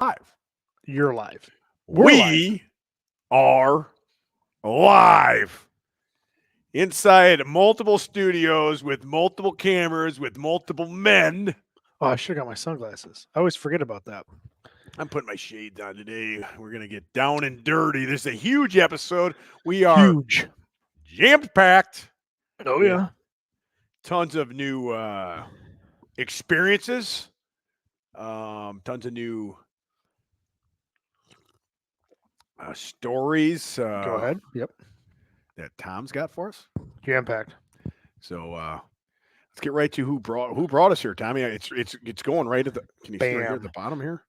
Live. You're live. We're We are live inside multiple studios with multiple cameras with multiple men. Oh, I should have got my sunglasses. I always forget about that. I'm putting my shades on today. We're going to get down and dirty. This is a huge episode. We are Huge. jam-packed. Oh, Yeah. yeah. Tons of new experiences. Tons of new stories. Go ahead. Yep. That Tom's got for us. Jam-packed. So let's get right to who brought us here, Tommy. It's going right at the. Can you see right here at the bottom here?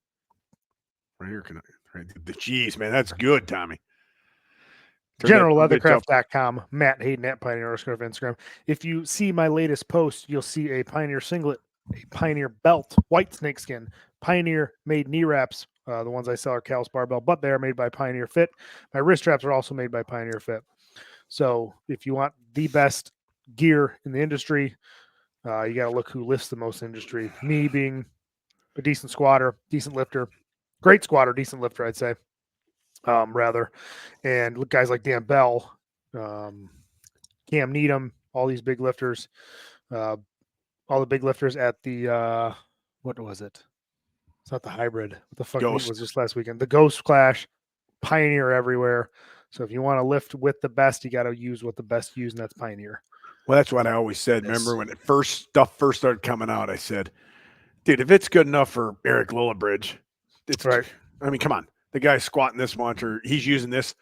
Right here, right, the cheese, man. That's good, Tommy. GeneralLeathercraft.com. Matt Hayden at Pioneer Instagram. If you see my latest post, you'll see a Pioneer singlet, a Pioneer belt, white snakeskin, Pioneer made knee wraps. The ones I sell are Cal's Barbell, but they are made by Pioneer Fit. My wrist straps are also made by Pioneer Fit. So if you want the best gear in the industry, you got to look who lifts the most industry. Me being a decent squatter, decent lifter, great squatter, decent lifter, I'd say, rather. And guys like Dan Bell, Cam Needham, all these big lifters, all the big lifters at the, what was it? It's not the hybrid. What the fuck meet was just last weekend? The Ghost Clash, Pioneer everywhere. So if you want to lift with the best, you got to use what the best use, and that's Pioneer. Well, that's what I always said. Remember when stuff first started coming out, I said, dude, if it's good enough for Eric Lillibridge, it's right. I mean, come on. The guy's squatting this much, or he's using this.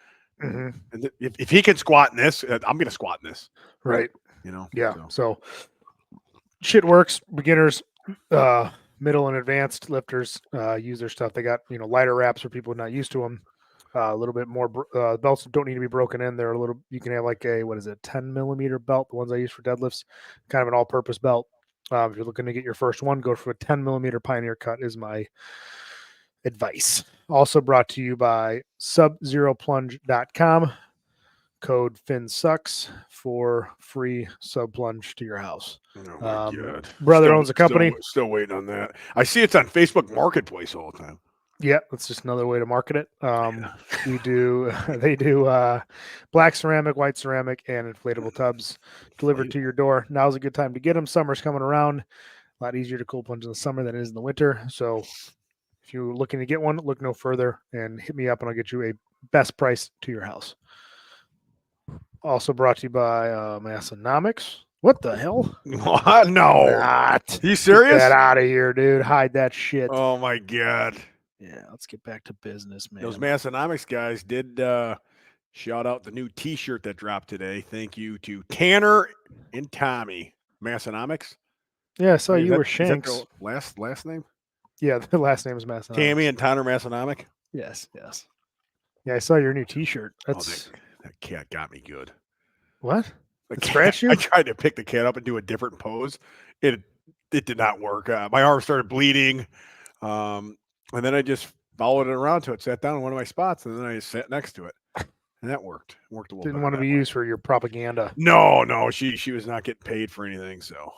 Mm-hmm. And if he can squat in this, I'm going to squat in this. Right. You know? Yeah. So shit works. Beginners, middle and advanced lifters use their stuff. They got, lighter wraps for people not used to them. A little bit more belts don't need to be broken in. They're a little. You can have like a 10 millimeter belt. The ones I use for deadlifts, kind of an all-purpose belt. If you're looking to get your first one, go for a 10 millimeter Pioneer cut is my advice. Also brought to you by SubZeroPlunge.com. Code FinSucks for free sub plunge to your house. Oh my God. Brother owns a company. Still waiting on that. I see it's on Facebook Marketplace all the time. Yeah, that's just another way to market it. They do black ceramic, white ceramic, and inflatable tubs delivered to your door. Now's a good time to get them. Summer's coming around. A lot easier to cold plunge in the summer than it is in the winter. So if you're looking to get one, look no further and hit me up and I'll get you a best price to your house. Also brought to you by Masonomics. What the hell? What? No. Not. You serious? Get that out of here, dude. Hide that shit. Oh my God. Yeah, let's get back to business, man. Those Masonomics guys did shout out the new T-shirt that dropped today. Thank you to Tanner and Tommy. Masonomics? Yeah, I saw you were Shanks. Is that their last name? Yeah, the last name is Masonomics. Tammy and Tanner Masonomic? Yes. Yeah, I saw your new T-shirt. That's that cat got me good. What? It scratched you? I tried to pick the cat up and do a different pose. It did not work. My arm started bleeding. And then I just followed it around to it, sat down in one of my spots, and then I just sat next to it. And that worked. It worked a little bit. Didn't want to be used for your propaganda. No. She was not getting paid for anything, so.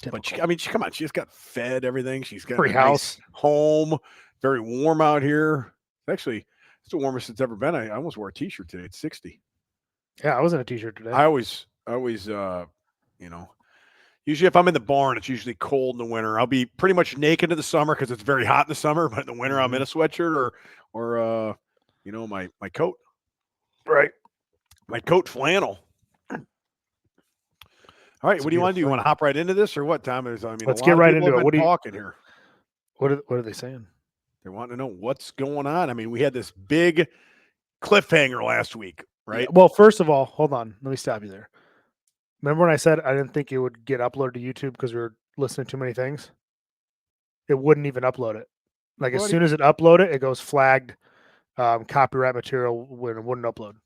Typical. But come on. She just got fed everything. She's got free house. Nice home. Very warm out here. Actually, it's the warmest it's ever been. I almost wore a T-shirt today. It's 60. Yeah, I was in a T-shirt today. I always, usually if I'm in the barn, it's usually cold in the winter. I'll be pretty much naked in the summer because it's very hot in the summer. But in the winter, I'm in a sweatshirt or my coat. Right. My coat flannel. All right. What do you want to do? You want to hop right into this or what, Tom? Let's get right into it. What are you talking here? What are they saying? They want to know what's going on. I mean, we had this big cliffhanger last week, right? Well, first of all, hold on. Let me stop you there. Remember when I said I didn't think it would get uploaded to YouTube because we were listening to too many things? It wouldn't even upload it. Like as soon as it uploaded, it goes flagged copyright material when it wouldn't upload.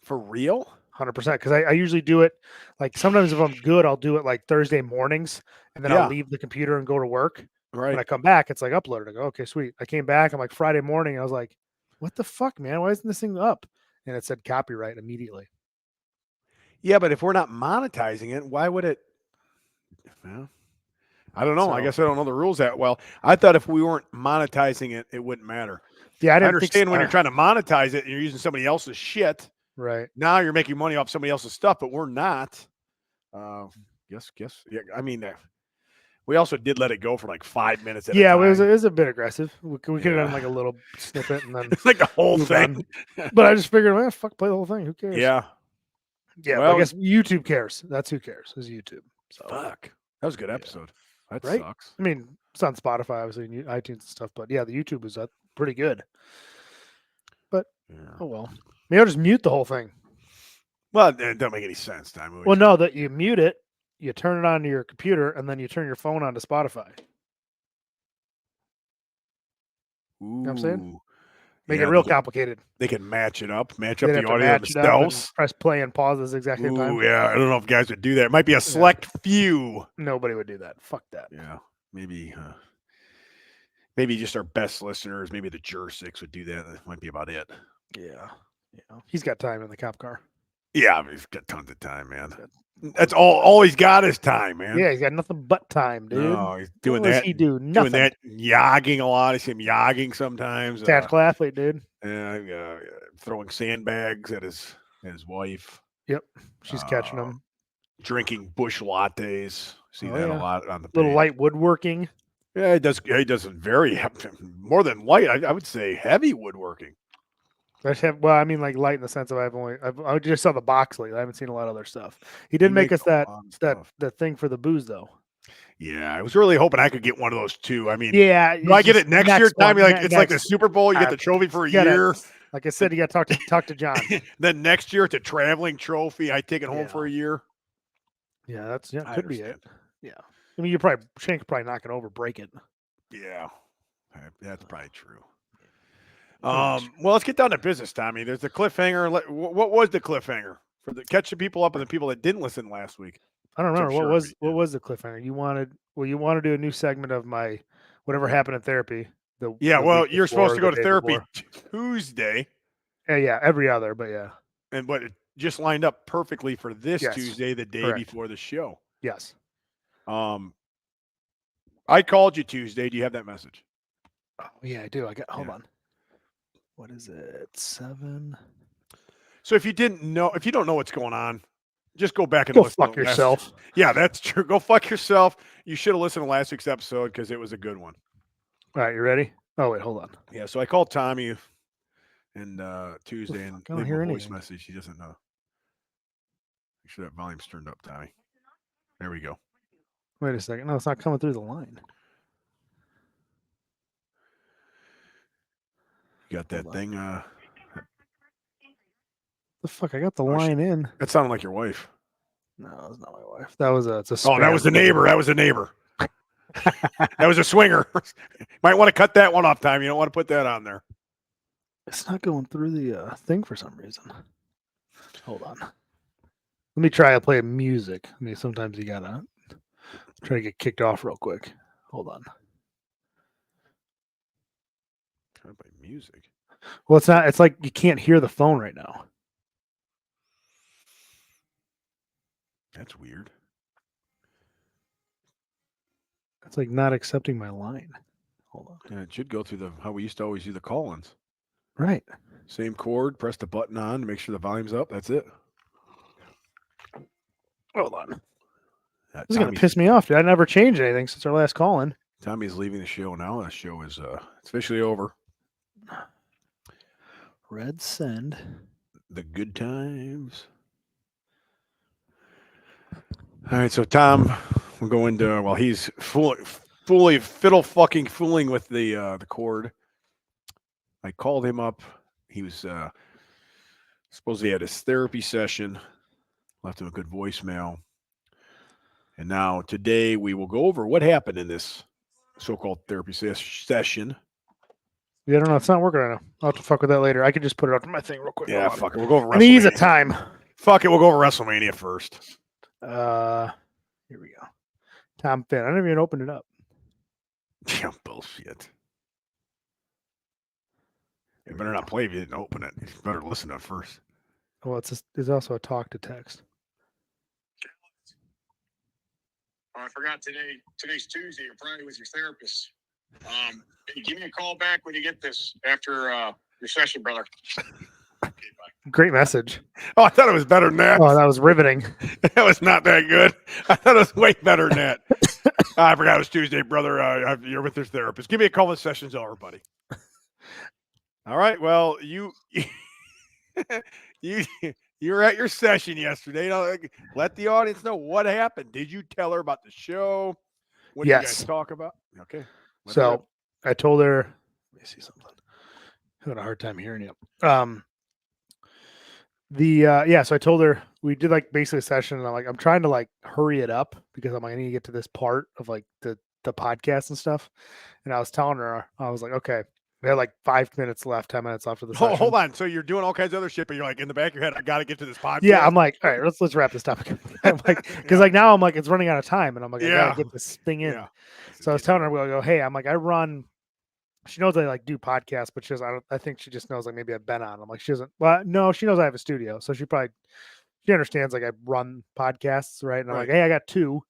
For real? 100%. Because I usually do it like sometimes if I'm good, I'll do it like Thursday mornings and then I'll leave the computer and go to work. Right. When I come back, it's like uploaded. I go, okay, sweet. I came back. I'm like Friday morning. I was like, what the fuck, man? Why isn't this thing up? And it said copyright immediately. Yeah, but if we're not monetizing it, why would it? Well, I don't know. So, I guess I don't know the rules that well. I thought if we weren't monetizing it, it wouldn't matter. yeah, I I didn't understand think when you're trying to monetize it and you're using somebody else's shit. right. Now you're making money off somebody else's stuff, but we're not. Guess. Yeah, I mean, we also did let it go for like 5 minutes at a Yeah, time. it was a bit aggressive. We could have Yeah. done like a little snippet and then It's like the whole move thing. on. But I just figured, well, fuck, play the whole thing. Who cares? Yeah. Yeah, Well, but I guess YouTube cares. That's who cares, is YouTube. So fuck. That was a good episode. That right? sucks. I mean, it's on Spotify, obviously, and iTunes and stuff, but yeah, the YouTube was pretty good. But oh well. Maybe I'll just mute the whole thing. Well, it don't make any sense, Time. Well, no, that you mute it, you turn it on to your computer, and then you turn your phone on to Spotify. Ooh. You know what I'm saying? Make it real complicated. They can match it up, match They'd up have the to audio match it up and themselves. press play and pause at the exact same time. Ooh, yeah. I don't know if guys would do that. It might be a select few. Nobody would do that. Fuck that. Yeah, maybe. Maybe just our best listeners. Maybe the Jursics would do that. That might be about it. Yeah. He's got time in the cop car. Yeah, he's got tons of time, man. That's all he's got is time, man. Yeah, he's got nothing but time, dude. No, he's doing what that. Does he do nothing. Doing that, yogging a lot. I see him yogging sometimes. Tactical athlete, dude. Throwing sandbags at his wife. Yep, she's catching him. Drinking bush lattes. See that a lot on the page. Little light woodworking. Yeah, he does. He does very more than light. I would say heavy woodworking. Well, I mean, like light in the sense of I just saw the box lately. I haven't seen a lot of other stuff. He did make us that thing for the booze though. Yeah, I was really hoping I could get one of those too. I mean, yeah, do I get it next year? Time like it's like the Super Bowl. You get the trophy for a year. Like I said, you got to talk to John. Then next year it's a traveling trophy. I take it home for a year. Yeah, could be it. Yeah, I mean, Shane could probably knock it over, break it. Yeah, that's probably true. Well, let's get down to business, Tommy. There's the cliffhanger. What was the cliffhanger for the catch the people up and the people that didn't listen last week? I don't remember what was the cliffhanger. You want to do a new segment of my whatever happened in therapy. You're supposed to go to therapy Tuesday. Yeah, every other, but yeah. But it just lined up perfectly for this Tuesday, the day before the show. Yes. I called you Tuesday. Do you have that message? Oh yeah, I do. Hold on. What is it? 7. So if you don't know what's going on, just go back and go listen. Fuck yourself. Yeah, that's true. Go fuck yourself. You should have listened to last week's episode because it was a good one. All right, you ready? Oh wait, hold on. Yeah, so I called Tommy and Tuesday and leave him a voice message. He doesn't know. Make sure that volume's turned up, Tommy. There we go. Wait a second. No, it's not coming through the line. You got that thing? The fuck? I got the line in. That sounded like your wife. No, it's not my wife. That was it's a. Oh, that was the neighbor. That was a neighbor. That was a swinger. Might want to cut that one off, Time. You don't want to put that on there. It's not going through the thing for some reason. Hold on. Let me try to play music. I mean, sometimes you gotta try to get kicked off real quick. Hold on. Try to play music. Well, it's not. It's like you can't hear the phone right now. That's weird. It's like not accepting my line. Hold on. Yeah, it should go through how we used to always do the call-ins. Right. Same cord. Press the button on to make sure the volume's up. That's it. Hold on. This is going to piss me off, dude. I never changed anything since our last call-in. Tommy's leaving the show now. The show is it's officially over. Red send. The good times. All right, so Tom, we'll go into while he's fully fiddle fucking fooling with the cord. I called him up. He was supposedly had his therapy session. Left him a good voicemail. And now today we will go over what happened in this so-called therapy session. Yeah, I don't know. It's not working right now. I'll have to fuck with that later. I could just put it up to my thing real quick. Yeah, fuck it. We'll go over WrestleMania. In the ease of time. Fuck it. We'll go over WrestleMania first. Here we go. Tom Finn. I never even opened it up. Yeah, bullshit. You better not play if you didn't open it. You better listen to it first. Well, it's also a talk to text. I forgot today's Tuesday. You're probably with your therapist. Hey, give me a call back when you get this after your session, brother. Okay, great message. Oh, I thought it was better than that. Oh, that was riveting. That was not that good. I thought it was way better than that. I forgot it was Tuesday, brother. You're with your therapist. Give me a call when the session's over, buddy. All right. Well, you were at your session yesterday. You know, let the audience know what happened. Did you tell her about the show? What did you guys talk about? Okay. So I told her. Let me see something. I'm having a hard time hearing you. So I told her we did like basically a session, and I'm trying to like hurry it up because I'm like, I need to get to this part of like the podcast and stuff. And I was telling her, I was like, okay, we had like 5 minutes left, 10 minutes left of the session. Hold on. So you're doing all kinds of other shit, but you're like in the back of your head, I got to get to this podcast. Yeah, I'm like, all right, let's wrap this topic. I'm like, because like now I'm like, it's running out of time, and I'm like, I gotta get this thing in. Yeah. So I was telling her, I go, hey, I'm like, I run. She knows I like do podcasts, but she doesn't. I think she just knows like maybe I've been on. I'm like, she doesn't. Well, no, she knows I have a studio, so she understands like I run podcasts, right? And I'm like, hey, I got two.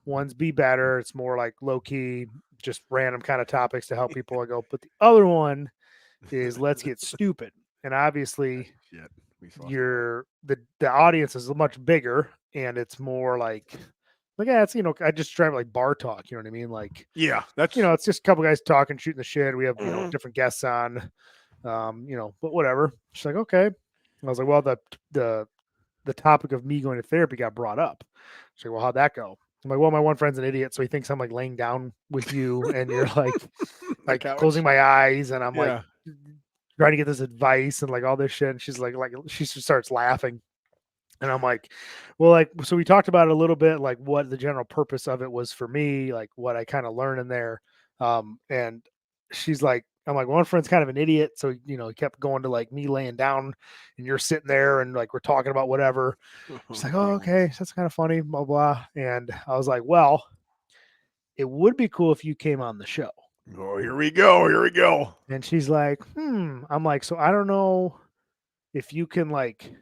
One's Be Better. It's more like low key, just random kind of topics to help people. I go, but the other one is Let's Get Stupid, and obviously, the audience is much bigger, and it's more like yeah, it's I just drive like bar talk, you know what I mean? Like that's it's just a couple guys talking, shooting the shit. We have different guests on, but whatever. She's like, okay. I was like, well, the topic of me going to therapy got brought up. She's like, well, how'd that go? I'm like, well, my one friend's an idiot, so he thinks I'm like laying down with you, and you're like closing my eyes, and I'm like trying to get this advice and like all this shit. And she's like she starts laughing. And I'm like, well, like, so we talked about it a little bit, like what the general purpose of it was for me, like what I kind of learned in there. And she's like, I'm like, one friend's kind of an idiot. So, he kept going to like me laying down and you're sitting there and like, we're talking about whatever. She's like, oh, okay. That's kind of funny, blah, blah. And I was like, well, it would be cool if you came on the show. Oh, here we go. And she's like, I'm like, so I don't know if you can like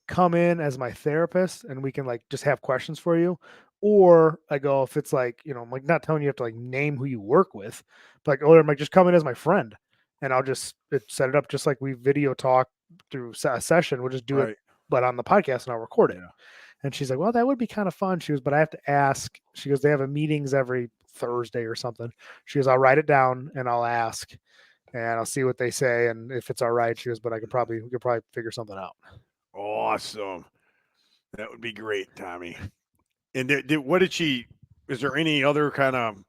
come in as my therapist and we can like just have questions for you. Or I go, if it's like, I'm like not telling you have to like name who you work with, but like, I'm like, just come in as my friend and I'll just set it up just like we video talk through a session. We'll just do it, but on the podcast and I'll record it. Yeah. And she's like, well, that would be kind of fun. She goes, but I have to ask. She goes, they have a meetings every Thursday or something. She goes, I'll write it down and I'll ask and I'll see what they say. And if it's all right, she goes, but we could probably figure something out. Awesome. That would be great, Tommy. And what did she, is there any other kind of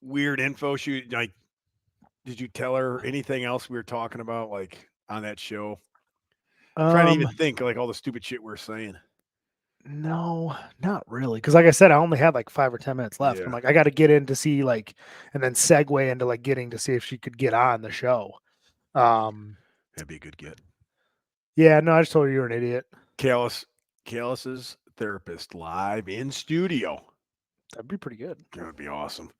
weird info did you tell her anything else we were talking about like on that show? I'm trying to even think like all the stupid shit we're saying. No, not really. Because like I said, I only had like 5 or 10 minutes left. Yeah. I'm like, I got to get in to see like, and then segue into like getting to see if she could get on the show. That'd be a good get. Yeah, no, I just told her you're an idiot. Callis's therapist live in studio. That'd be pretty good. That would be awesome.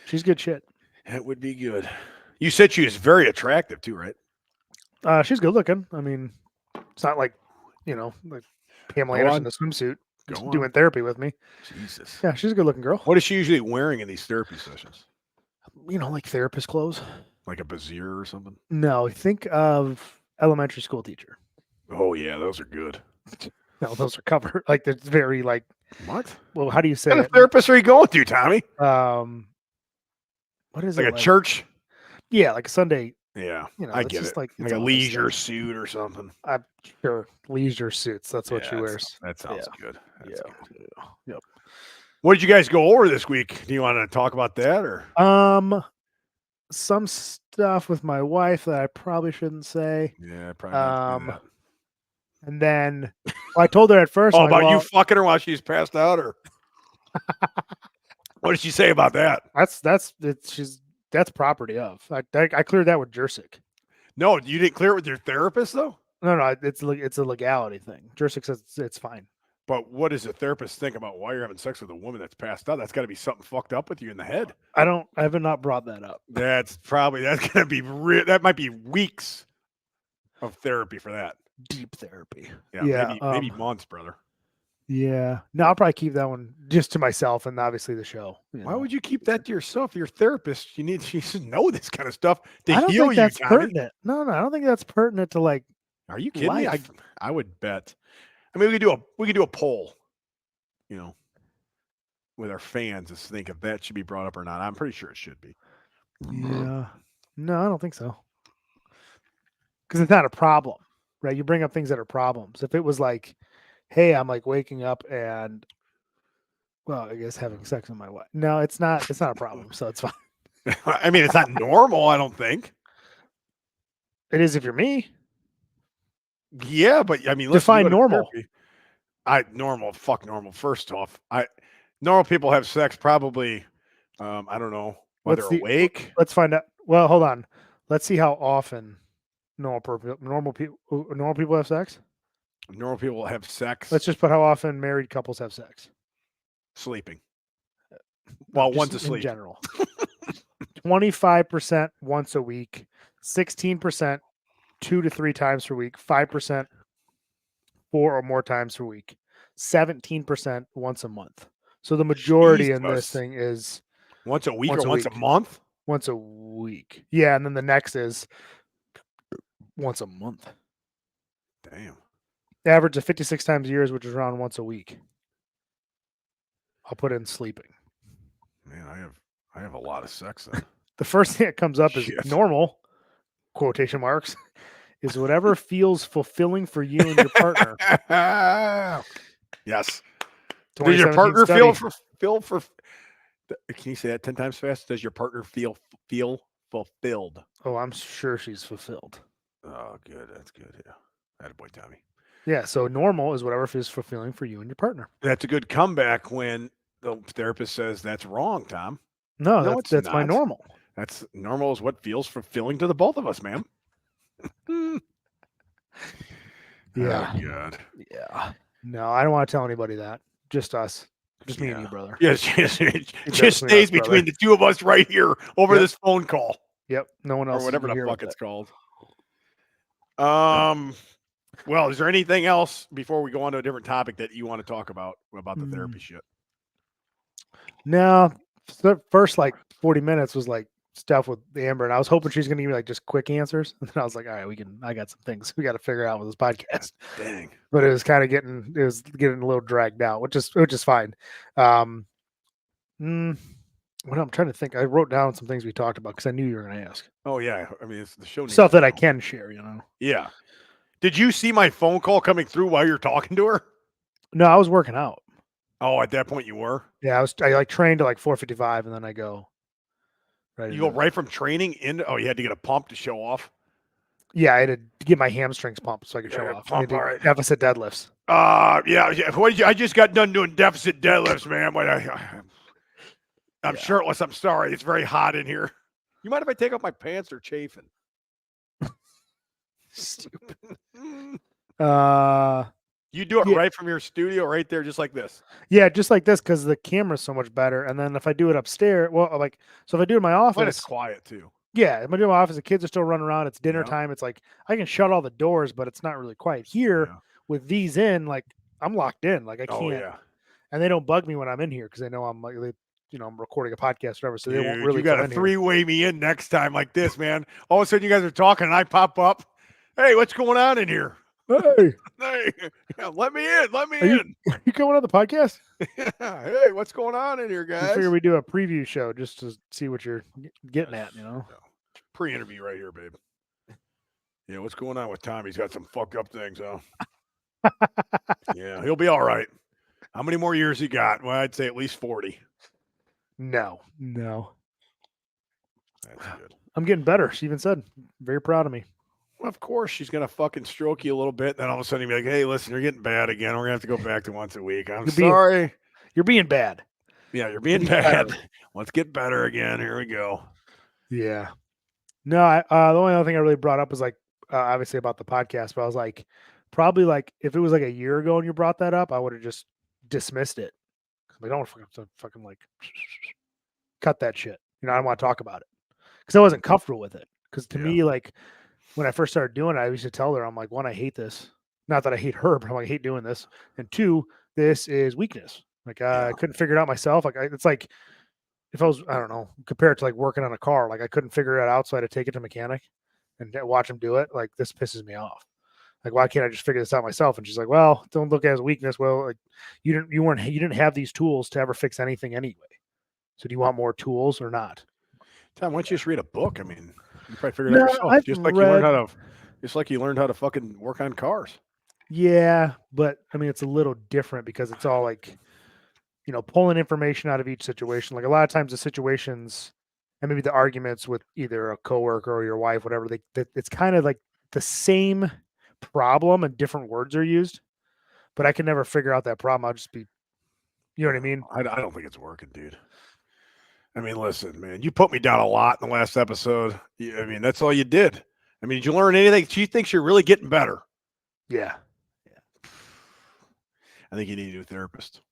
She's good shit. That would be good. You said she was very attractive too, right? She's good looking. I mean, it's not like, like Pamela Anderson in a swimsuit doing therapy with me. Jesus. Yeah, she's a good looking girl. What is she usually wearing in these therapy sessions? Like therapist clothes. Like a brassiere or something? No, think of elementary school teacher. Oh, yeah, those are good. No, those are covered. Like, it's very, like... What? Well, how do you say what kind of therapist are you going to, Tommy? What is like it? A church? Yeah, like a Sunday. Yeah, I get it. Like a leisure suit or something. I'm sure. Leisure suits. That's what she wears. That sounds good. That's good. Yep. What did you guys go over this week? Do you want to talk about that or? Some stuff with my wife that I probably shouldn't say. Yeah, probably. And then I told her at first. About you fucking her while she's passed out, or what did she say about that? That's property of. I cleared that with Jursic. No, you didn't clear it with your therapist though. No, it's a legality thing. Jursic says it's fine. But what does a therapist think about why you're having sex with a woman that's passed out? That's got to be something fucked up with you in the head. I have not brought that up. That's going to be that might be weeks of therapy for that. Deep therapy. Yeah. Maybe months, brother. Yeah. No, I'll probably keep that one just to myself and obviously the show. Why would you keep that to yourself? You're a therapist. You should know this kind of stuff to I don't heal think you, that's Tommy. pertinent. No, I don't think that's pertinent to like. Are you kidding me? life. I would bet. I mean, we could do a poll, with our fans to think if that should be brought up or not. I'm pretty sure it should be. Yeah. No, I don't think so. Because it's not a problem, right? You bring up things that are problems. If it was like, hey, I'm like waking up and, well, I guess having sex with my wife. No, it's not. It's not a problem. So it's fine. I mean, it's not normal. I don't think. It is if you're me. Yeah, but I mean, listen, Define you go to normal. therapy. Fuck normal. First off, normal people have sex probably. I don't know while they're awake. Let's find out. Well, hold on. Let's see how often normal people have sex. Normal people have sex. Let's just put how often married couples have sex. Sleeping. Well, Just one's asleep. in general. 25% once a week, 16% 2 to 3 times per week, 5% 4 or more times per week, 17% once a month. So the majority in this thing is once a week once or a once week. a month? Once a week. Yeah, and then the next is once a month. Damn. Average of 56 times a year, which is around once a week. I'll put in sleeping. Man, I have a lot of sex then. The first thing that comes up is Shit. normal, quotation marks, is whatever feels fulfilling for you and your partner. Yes. Does your partner feel for? Can you say that 10 times fast? Does your partner feel fulfilled? Oh, I'm sure she's fulfilled. Oh, good. That's good. Yeah. Attaboy, Tommy. Yeah. So normal is whatever feels fulfilling for you and your partner. That's a good comeback when the therapist says that's wrong, Tom. No, that's my normal. That's normal is what feels fulfilling to the both of us, man. Yeah. Oh, God. Yeah. No, I don't want to tell anybody that. Just us. Just me and you, brother. Yes, just stays between the two of us right here over this phone call. Yep. No one else. Or whatever the fuck it's called. Well, is there anything else before we go on to a different topic that you want to talk about the therapy shit? No. The first like 40 minutes was like stuff with Amber, and I was hoping she's going to give me like just quick answers. And then I was like, all right, I got some things we got to figure out with this podcast. Dang. But it was kind of getting a little dragged out, which is fine. What I'm trying to think, I wrote down some things we talked about because I knew you were going to ask. Oh yeah, I mean it's the show stuff that I can share, Yeah. Did you see my phone call coming through while you're talking to her? No, I was working out. Oh, at that point you were? Yeah, I like trained to like 4:55, and then I go. Right. You go right from training into. Oh, you had to get a pump to show off. Yeah, I had to get my hamstrings pumped so I could show off. Pump, all right. Deficit deadlifts. Yeah. What did you? I just got done doing deficit deadlifts, man. But I'm shirtless. I'm sorry. It's very hot in here. You mind if I take off my pants? Or chafing? Stupid. You do it right from your studio, right there, just like this. Yeah, just like this, because the camera's so much better. And then if I do it upstairs, if I do it in my office, it's quiet too. Yeah, if I do it in my office, the kids are still running around. It's dinner time. It's like I can shut all the doors, but it's not really quiet here. With these in, like I'm locked in. Like I can't. Oh, yeah. And they don't bug me when I'm in here because they know I'm like, I'm recording a podcast or whatever. So they won't really. You got to three-way me in next time like this, man. All of a sudden, you guys are talking, and I pop up. Hey, what's going on in here? Hey, let me in. Let me in. You coming on the podcast? Hey, what's going on in here, guys? I figure we do a preview show just to see what you're getting at, Pre-interview right here, babe. Yeah, what's going on with Tommy? He's got some fucked up things, huh? Yeah, he'll be all right. How many more years he got? Well, I'd say at least 40. No. That's good. I'm getting better. She even said, very proud of me. Well, of course, she's going to fucking stroke you a little bit. Then all of a sudden, you'll be like, hey, listen, you're getting bad again. We're going to have to go back to once a week. I'm sorry. You're being bad. Yeah, you're being bad. Let's get better again. Here we go. Yeah. No, the only other thing I really brought up was like, obviously about the podcast, but I was like, probably like, if it was like a year ago and you brought that up, I would have just dismissed it. I don't want to fucking like cut that shit. I don't want to talk about it because I wasn't comfortable with it. Because to me, like, when I first started doing it, I used to tell her, I'm like, one, I hate this. Not that I hate her, but I'm like, I hate doing this. And two, this is weakness. Like I Yeah. couldn't figure it out myself. Like it's like if I was, I don't know, compare it to like working on a car. Like I couldn't figure it out, so I had to take it to mechanic and watch him do it. Like this pisses me off. Like why can't I just figure this out myself? And she's like, well, don't look at it as weakness. Well, like you didn't have these tools to ever fix anything anyway. So do you want more tools or not? Tom, why don't you just read a book? I mean, you probably figured it out yourself. I've Just like you learned how to fucking work on cars. Yeah, but I mean, it's a little different because it's all like, pulling information out of each situation. Like a lot of times the situations and maybe the arguments with either a coworker or your wife, whatever, it's kind of like the same problem and different words are used, but I can never figure out that problem. I'll just be, you know what I mean? I don't think it's working, dude. I mean, listen, man, you put me down a lot in the last episode. I mean, that's all you did. I mean, did you learn anything? She thinks you're really getting better. Yeah. I think you need a new therapist.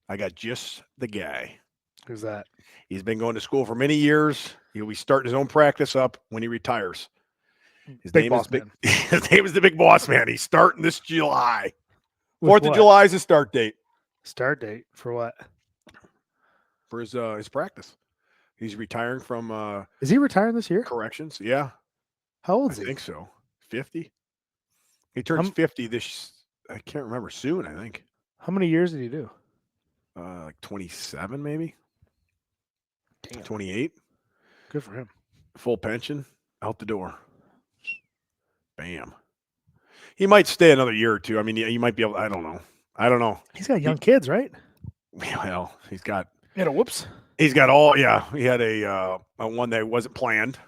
I got just the guy. Who's that? He's been going to school for many years. He'll be starting his own practice up when he retires. His name is the Big Boss Man. He's starting this July. 4th of July is his start date. Start date for what? For his practice. He's retiring from Is he retiring this year? corrections. Yeah. How old is he? I think so. 50. He turns 50 this. I can't remember. Soon, I think. How many years did he do? Like 27, maybe. Damn. 28. Good for him. Full pension. Out the door. Bam. He might stay another year or two. I mean, he might be able. I don't know. He's got young kids, right? Well, he's got whoops. He's got all. Yeah, he had a one that wasn't planned.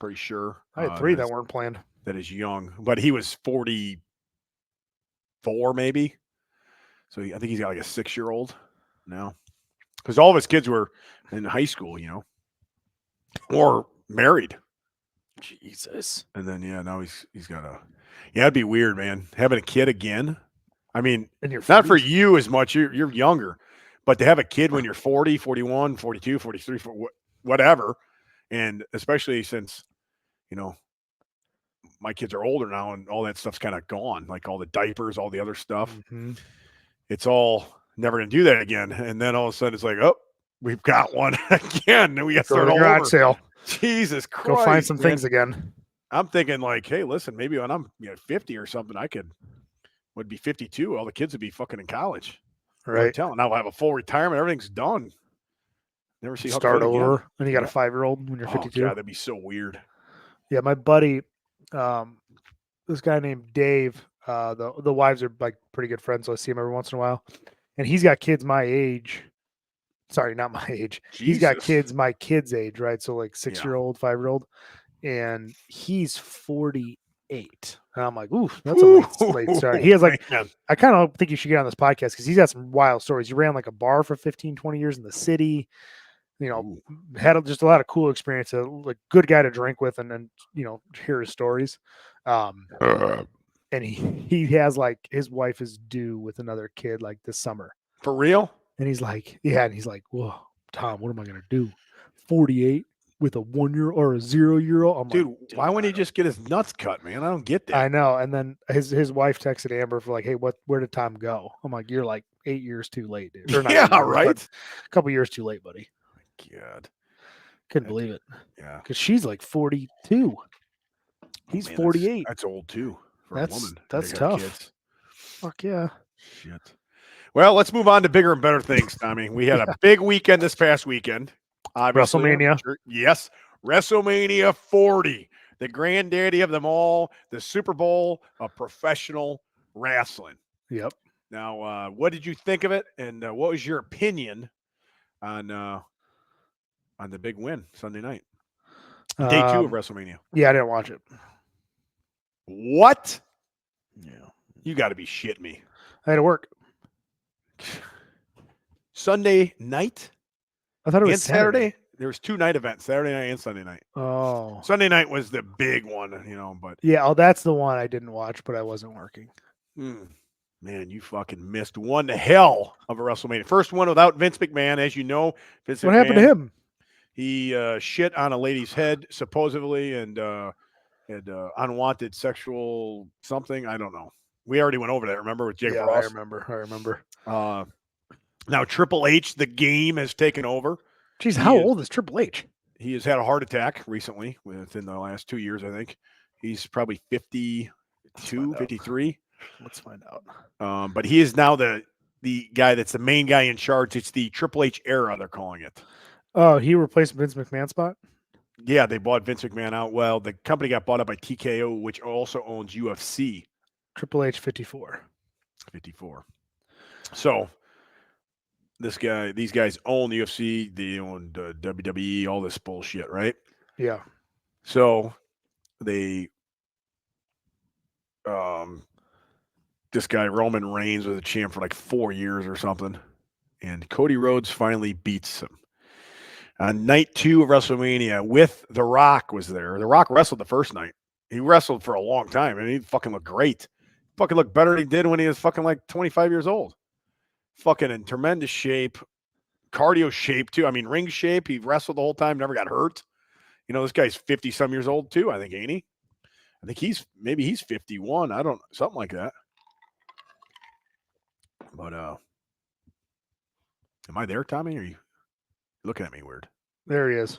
Pretty sure. I had 3 that weren't planned. That is young, but he was 44, maybe. So I think he's got like a 6-year-old now, because all of his kids were in high school, or married. Jesus. And then now he's got a. Yeah, it'd be weird, man, having a kid again. I mean, not for you as much. You're younger, but to have a kid when you're 40, 41, 42, 43, whatever, and especially since, my kids are older now and all that stuff's kind of gone, like all the diapers, all the other stuff. Mm-hmm. It's all never going to do that again. And then all of a sudden it's like, oh, we've got one again. And we got to start all over. Sale. Jesus Christ. Go find some things again. I'm thinking like, hey, listen, maybe when I'm 50 or something, would be 52. All the kids would be fucking in college. Right. Now I'll have a full retirement. Everything's done. Never see start over. Again. And you got a 5-year-old when you're 52. God, that'd be so weird. Yeah, my buddy, this guy named Dave, the wives are like pretty good friends, so I see him every once in a while. And he's got kids my age. Sorry, not my age. Jesus. He's got kids my kid's age, right? So like 6-year-old, 5-year-old. And he's 48. And I'm like, ooh, that's a late start. He has like, I kind of think you should get on this podcast because he's got some wild stories. He ran like a bar for 15, 20 years in the city. Had just a lot of cool experience. A like good guy to drink with, and hear his stories. And he has like his wife is due with another kid like this summer. For real? And he's like, yeah, and he's like, whoa, Tom, what am I gonna do? 48 with a 1-year or a 0-year-old. I'm dude, like, why wouldn't he just get his nuts cut, man? I don't get that. I know. And then his wife texted Amber for like, hey, where did Tom go? I'm like, you're like 8 years too late, dude. Or not yeah, years, right. A couple years too late, buddy. God. Couldn't believe it. Yeah. Because she's like 42. He's 48. That's old too for a woman. That's tough. Kids. Fuck yeah. Shit. Well, let's move on to bigger and better things, Tommy. We had a big weekend this past weekend. Obviously, WrestleMania. Yes. WrestleMania 40. The granddaddy of them all. The Super Bowl of professional wrestling. Yep. Now, what did you think of it? And what was your opinion on the big win Sunday night? Day 2 of WrestleMania. Yeah, I didn't watch it. What? Yeah. You got to be shitting me. I had to work. Sunday night? I thought it was and Saturday. There was 2 night events, Saturday night and Sunday night. Oh. Sunday night was the big one, but. Yeah, that's the one I didn't watch, but I wasn't working. Man, you fucking missed one hell of a WrestleMania. First one without Vince McMahon, as you know. What happened to him? He shit on a lady's head, supposedly, and had unwanted sexual something. I don't know. We already went over that. Remember with Jake Yeah, Ross? I remember. Now Triple H, the game has taken over. Jeez, how old is Triple H? He has had a heart attack recently, within the last 2 years, I think. He's probably 52, 53. Let's find out. But he is now the guy that's the main guy in charge. It's the Triple H era, they're calling it. Oh, he replaced Vince McMahon's spot? Yeah, they bought Vince McMahon out. Well, the company got bought up by TKO, which also owns UFC. Triple H 54. 54. So these guys own the UFC, they own WWE, all this bullshit, right? Yeah. So they, this guy Roman Reigns was a champ for like 4 years or something, and Cody Rhodes finally beats him on night 2 of WrestleMania. With The Rock was there. The Rock wrestled the first night. He wrestled for a long time, and he fucking looked great. Fucking looked better than he did when he was fucking like 25 years old. Fucking in tremendous shape, cardio shape too. I mean, ring shape. He wrestled the whole time, never got hurt. You know, this guy's 50 some years old too, I think, ain't he? I think he's 51. I don't, something like that. But am I there, Tommy? Or are you looking at me weird? There he is.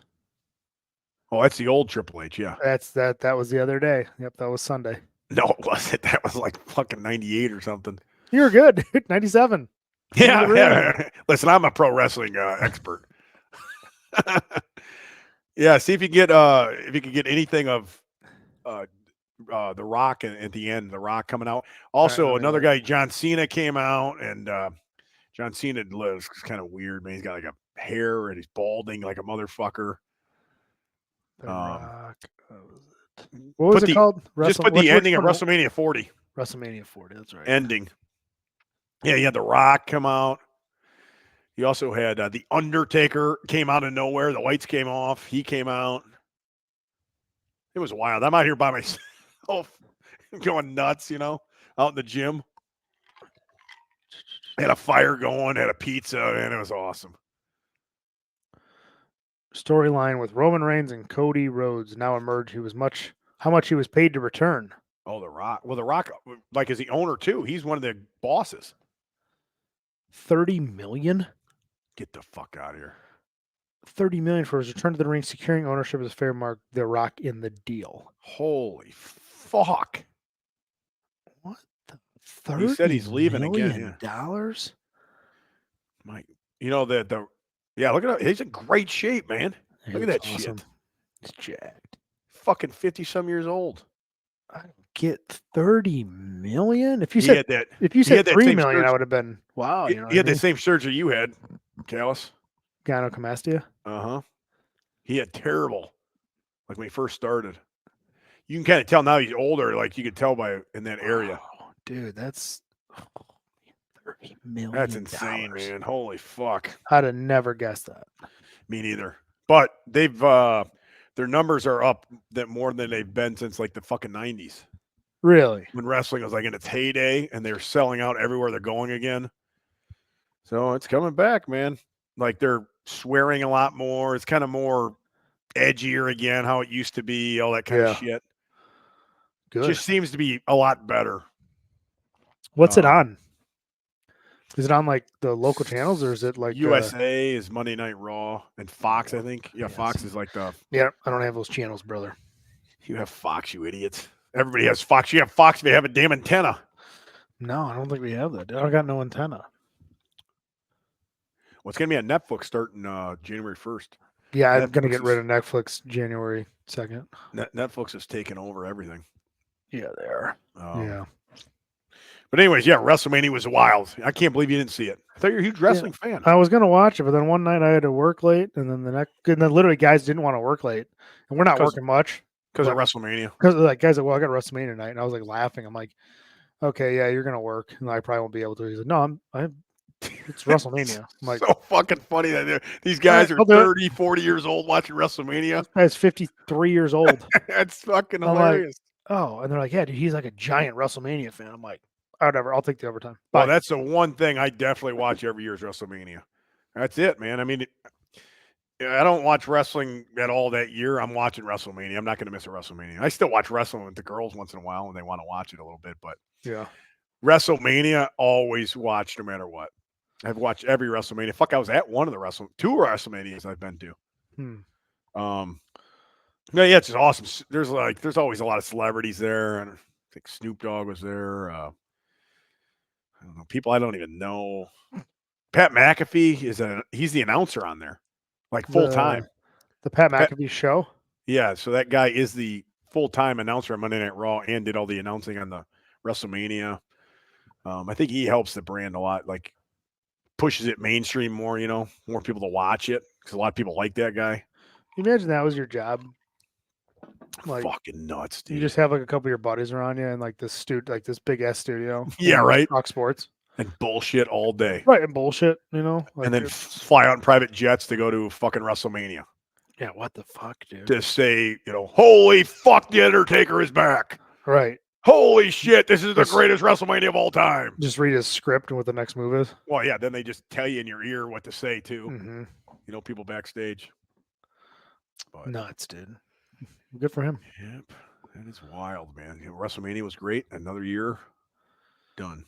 Oh, that's the old Triple H, yeah. That was the other day. Yep, that was Sunday. No, it wasn't. That was like fucking 98 or something. You were good. 97. Yeah. Listen, I'm a pro wrestling expert. Yeah, see if you get anything of The Rock at the end, The Rock coming out. Also, another guy, John Cena, came out, and John Cena lives kind of weird, man. He's got like a hair and he's balding like a motherfucker. The Rock. What was it called? Just put the ending of WrestleMania 40. WrestleMania 40, that's right. Ending. Yeah, you had The Rock come out. You also had the Undertaker came out of nowhere. The lights came off. He came out. It was wild. I'm out here by myself going nuts, you know, out in the gym. Had a fire going, had a pizza, and it was awesome. Storyline with Roman Reigns and Cody Rhodes now emerged. How much he was paid to return. Oh, The Rock. Well, The Rock, like, is the owner too. He's one of the bosses. $30 million? Get the fuck out of here. $30 million for his return to the ring, securing ownership as fair mark. The Rock in the deal. Holy fuck! What? $30 he said he's leaving again. Dollars? Mike, you know the yeah. Look at him. He's in great shape, man. Look at that shit. He's jacked. Fucking 50-some years old. I don't get $30 million. If you said that, if you said $3 million, surgery. I would have been wow. He had the same surgery you had, Callus. Gynecomastia. He had terrible, like when he first started. You can kind of tell now he's older. Like you could tell by in that area. Oh, dude, that's $30 million. That's insane, man. Holy fuck. I'd have never guessed that. Me neither. But they've their numbers are up that more than they've been since like the fucking 90s. Really? When wrestling was like in its heyday and they're selling out everywhere they're going again. So it's coming back, man. Like they're swearing a lot more. It's kind of more edgier again, how it used to be, all that kind of shit. Good. Just seems to be a lot better. What's it on? Is it on like the local channels or is it like USA is Monday Night Raw and Fox, I think. Yeah, Fox is like the. Yeah, I don't have those channels, brother. You have Fox, you idiots. Everybody has Fox. You have Fox if you have a damn antenna. No, I don't think we have that. I got no antenna. Well, it's going to be on Netflix starting January 1st. Yeah, I'm going to get rid of Netflix January 2nd. Netflix is taking over everything. Yeah, they are. Yeah. But anyways, yeah, WrestleMania was wild. I can't believe you didn't see it. I thought you were a huge wrestling fan. I was going to watch it, but then one night I had to work late, and then literally guys didn't want to work late, and we're not working much because of WrestleMania. Because like guys, like, well, I got WrestleMania tonight, and I was like laughing. I'm like, okay, yeah, you're going to work, and I probably won't be able to. He's like, no, it's WrestleMania. I'm like, so fucking funny that these guys are 30, 40 years old watching WrestleMania. This guy's 53 years old. That's fucking hilarious. Like, oh, and they're like, yeah, dude, he's like a giant WrestleMania fan. I'm like, whatever, I'll take the overtime. Bye. Well, that's the one thing I definitely watch every year is WrestleMania. That's it, man. I mean, I don't watch wrestling at all that year. I'm watching WrestleMania. I'm not going to miss a WrestleMania. I still watch wrestling with the girls once in a while when they want to watch it a little bit, but yeah, WrestleMania, always watch no matter what. I've watched every WrestleMania. Fuck, I was at one of the two WrestleManias I've been to. No, yeah, it's just awesome. There's always a lot of celebrities there, and I think Snoop Dogg was there. I don't know, people I don't even know. Pat McAfee he's the announcer on there, like full time. The Pat McAfee show. Yeah, so that guy is the full-time announcer on Monday Night Raw and did all the announcing on the WrestleMania. I think he helps the brand a lot, like pushes it mainstream more, more people to watch it because a lot of people like that guy. You imagine that was your job? Like, fucking nuts, dude. You just have like a couple of your buddies around you and like this big ass studio. Yeah, right. Talk sports and bullshit all day. Right, and bullshit, like and then fly out in private jets to go to fucking WrestleMania. Yeah, what the fuck, dude? To say, holy fuck, the Undertaker is back. Right. Holy shit, this is the greatest WrestleMania of all time. Just read his script and what the next move is. Well, yeah, then they just tell you in your ear what to say, too. Mm-hmm. People backstage. But, nuts, dude. Good for him. Yep. That is wild, man. WrestleMania was great. Another year. Done.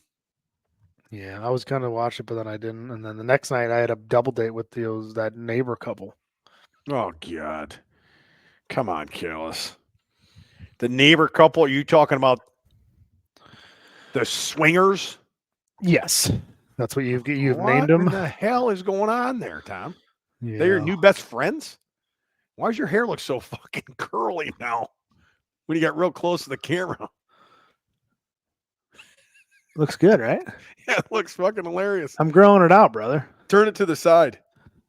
Yeah, I was going to watch it, but then I didn't. And then the next night, I had a double date with that neighbor couple. Oh, God. Come on, Careless. The neighbor couple, are you talking about the swingers? Yes. That's what you've named them. What the hell is going on there, Tom? Yeah. They're your new best friends? Why does your hair look so fucking curly now when you got real close to the camera? Looks good, right? Yeah, it looks fucking hilarious. I'm growing it out, brother. Turn it to the side.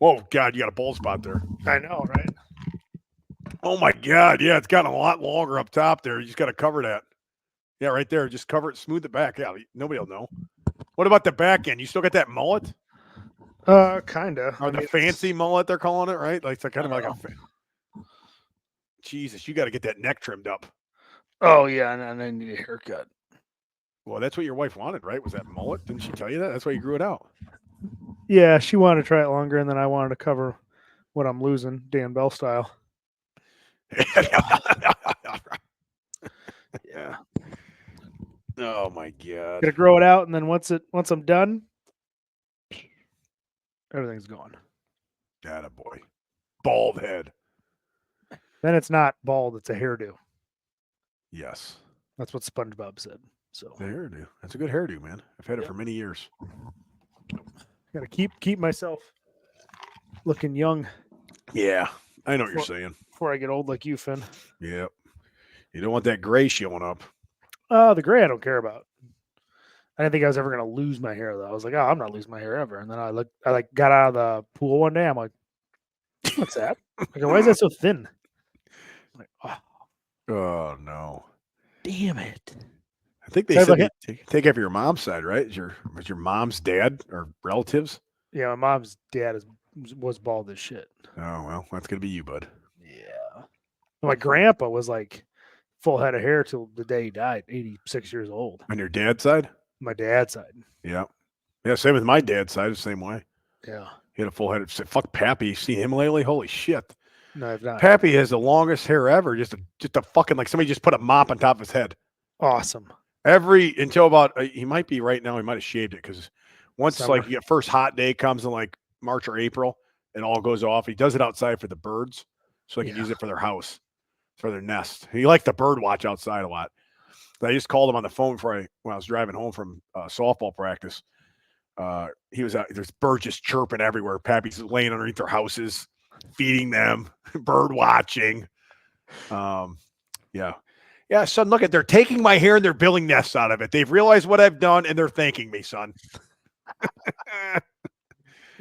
Oh, God, you got a bald spot there. I know, right? Oh, my God. Yeah, it's gotten a lot longer up top there. You just got to cover that. Yeah, right there. Just cover it, smooth it back. Yeah, nobody will know. What about the back end? You still got that mullet? Kind of. Or the fancy mullet, they're calling it, right? Like it's kind of like a... Jesus, you got to get that neck trimmed up. Oh, yeah, and I need a haircut. Well, that's what your wife wanted, right? Was that mullet? Didn't she tell you that? That's why you grew it out. Yeah, she wanted to try it longer, and then I wanted to cover what I'm losing, Dan Bell style. Yeah. Oh my God. Gonna grow it out, and then once I'm done, everything's gone. Atta boy. Bald head. Then it's not bald; it's a hairdo. Yes. That's what SpongeBob said. So the hairdo. That's a good hairdo, man. I've had it for many years. Gotta keep myself looking young. Yeah, I know what you're saying. Before I get old like you, Finn. Yep. You don't want that gray showing up. The gray I don't care about. I didn't think I was ever gonna lose my hair though. I was like, I'm not losing my hair ever. And then I got out of the pool one day. I'm like, what's that? Like, why is that so thin? I'm like, oh no. Damn it. I think they said take after your mom's side, right? Was your mom's dad or relatives? Yeah, my mom's dad was bald as shit. Oh well, that's gonna be you, bud. Yeah. My grandpa was like full head of hair till the day he died, 86 years old. On your dad's side? My dad's side. Yeah. Yeah, same with my dad's side, the same way. Yeah. He had a full head of fuck Pappy. See him lately? Holy shit. No, I've not. Pappy has the longest hair ever. Just a fucking like somebody just put a mop on top of his head. Awesome. Until about he might be right now. He might have shaved it because once Summer. like your first hot day comes in like March or April, it all goes off. He does it outside for the birds, so they can use it for their house, for their nest. He liked the bird watch outside a lot. But I just called him on the phone when I was driving home from softball practice. He was out. There's birds just chirping everywhere. Pappy's laying underneath their houses, feeding them, bird watching. Yeah. Yeah, son, look they're taking my hair and they're building nests out of it. They've realized what I've done and they're thanking me, son.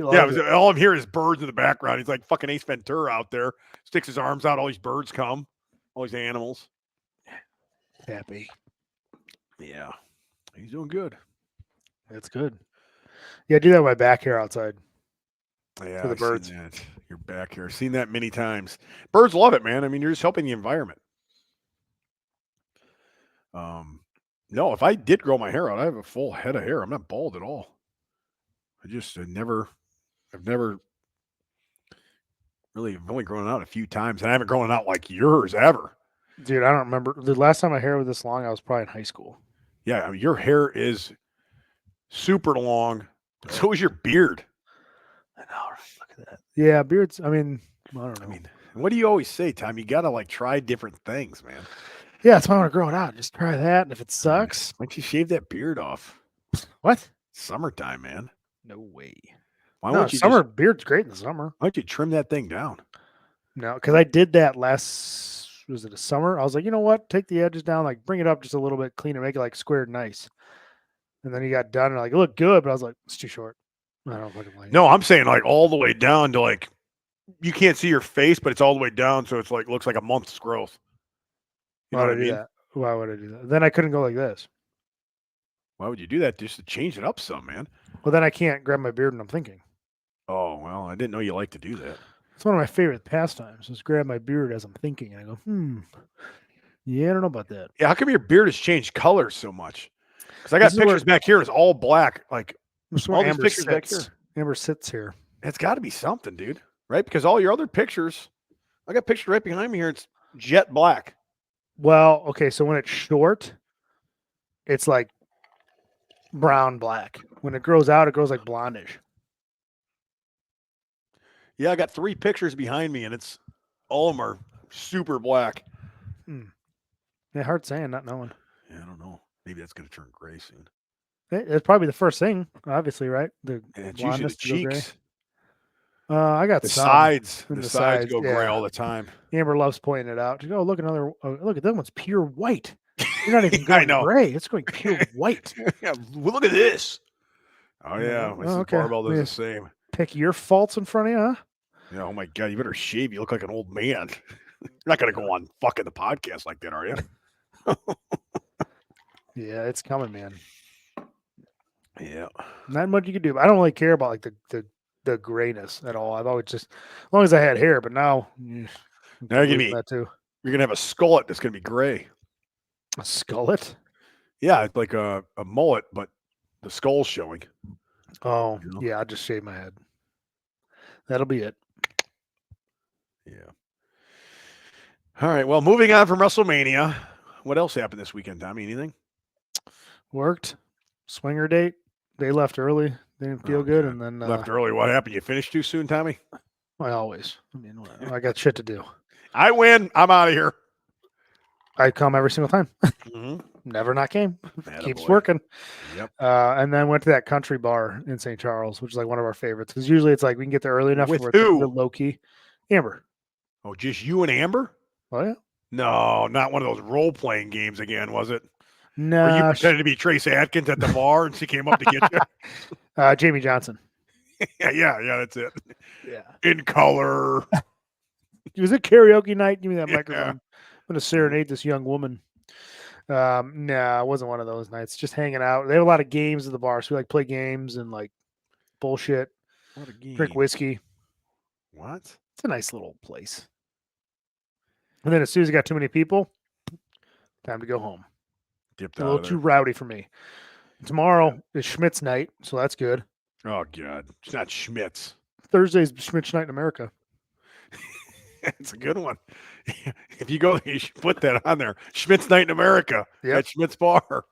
All I'm hearing is birds in the background. He's like fucking Ace Ventura out there. Sticks his arms out. All these birds come. All these animals. Happy. Yeah. He's doing good. That's good. Yeah, I do that with my back hair outside. Yeah, for the birds. Your back hair. I've seen that many times. Birds love it, man. I mean, you're just helping the environment. No, if I did grow my hair out, I have a full head of hair. I'm not bald at all. I've never really, I've only grown it out a few times, and I haven't grown it out like yours ever. Dude, I don't remember. The last time my hair was this long, I was probably in high school. Yeah, I mean, your hair is super long. So is your beard. I know, right? Look at that. Yeah, beards. I mean, I don't know. I mean, what do you always say, Tom? You gotta like try different things, man. Yeah, that's why I want to grow it out. Just try that, and if it sucks, Why don't you shave that beard off? what? Summertime, man. No way. Why No, don't you summer beard's great in the summer. why don't you trim that thing down? No, because I did that was it a summer? I was like, you know what? Take the edges down, like bring it up just a little bit, clean it, make it like squared nice. And then he got done, and like it looked good, but I was like, it's too short. I don't fucking like it. No, I'm saying like all the way down to like you can't see your face, but it's all the way down, so it's like looks like a month's growth. You know Why what I would I do mean? that? Why would I do that? Then I couldn't go like this. Why would you do that? Just to change it up some, man. Well, then I can't grab my beard when I'm thinking. Oh well, I didn't know you like to do that. It's one of my favorite pastimes is grab my beard as I'm thinking. And I go, yeah, I don't know about that. Yeah, how come your beard has changed colors so much? Because I got This is where- pictures back here. It's all black. Like This is all where these Amber pictures back sits. here. Amber sits here. It's got to be something, dude. Right? Because all your other pictures, I got pictures right behind me here. It's jet black. Well, okay, so when it's short, it's like brown black. When it grows out, it grows like blondish. Yeah, I got 3 pictures behind me, and it's all of them are super black. Yeah, hard saying, not knowing. Yeah, I don't know. Maybe that's gonna turn gray soon. It's probably the first thing, obviously, right? The And it's usually the blondness to go gray. cheeks, I got the some. sides. And The the sides sides, go gray yeah. all the time. Amber loves pointing it out. She goes, "Oh, look, another. Oh, look at that one's pure white. You're not even I going know. gray. It's going pure white. Yeah, well, look at this. Oh yeah, my Oh, sister okay. Barbell does Yeah. the same. Pick your faults in front of you, huh? Yeah, oh my god, you better shave. You look like an old man. You're not gonna go on fucking the podcast like that, are you? Yeah, it's coming, man. Yeah. Not much you can do. But I don't really care about like the grayness at all. I've always just as long as I had hair, but now Now you're gonna be that too. you're gonna have a skullet that's gonna be gray. A skullet. Yeah, it's like a mullet, but the skull's showing. Oh, You know? yeah. I'll just shave my head. That'll be it. Yeah. All right. Well, moving on from WrestleMania. What else happened this weekend, Tommy? Anything? Worked. Swinger date. They left early. They didn't feel Oh, good, God. and then Left early. What happened? You finished too soon, Tommy? I always. I mean, I got shit to do. I win. I'm out of here. I come every single time. Mm-hmm. Never not came. Keeps Attaboy. working. Yep. And then went to that country bar in St. Charles, which is like one of our favorites. Because usually it's like we can get there early enough With where who? it's low key. Amber. Oh, just you and Amber? Oh yeah. No, not one of those role playing games again, was it? Where you No. pretended to be Trace Atkins at the bar and she came up to get you? Jamie Johnson. yeah, that's it. Yeah. In color. It was a karaoke night. Give me that Yeah. microphone. I'm gonna serenade this young woman. No, it wasn't one of those nights. Just hanging out. They have a lot of games at the bar, so we like play games and like bullshit. What a game. Drink whiskey. What? It's a nice little place. And then as soon as it got too many people, time to go home. Dipped A out little of too there. rowdy for me. Tomorrow is Schmidt's night, so that's good. Oh, God. It's not Schmitz. Thursday's Schmidt's night in America. It's a good one. If you go, you should put that on there. Schmitz Night in America Yep. at Schmitz Bar.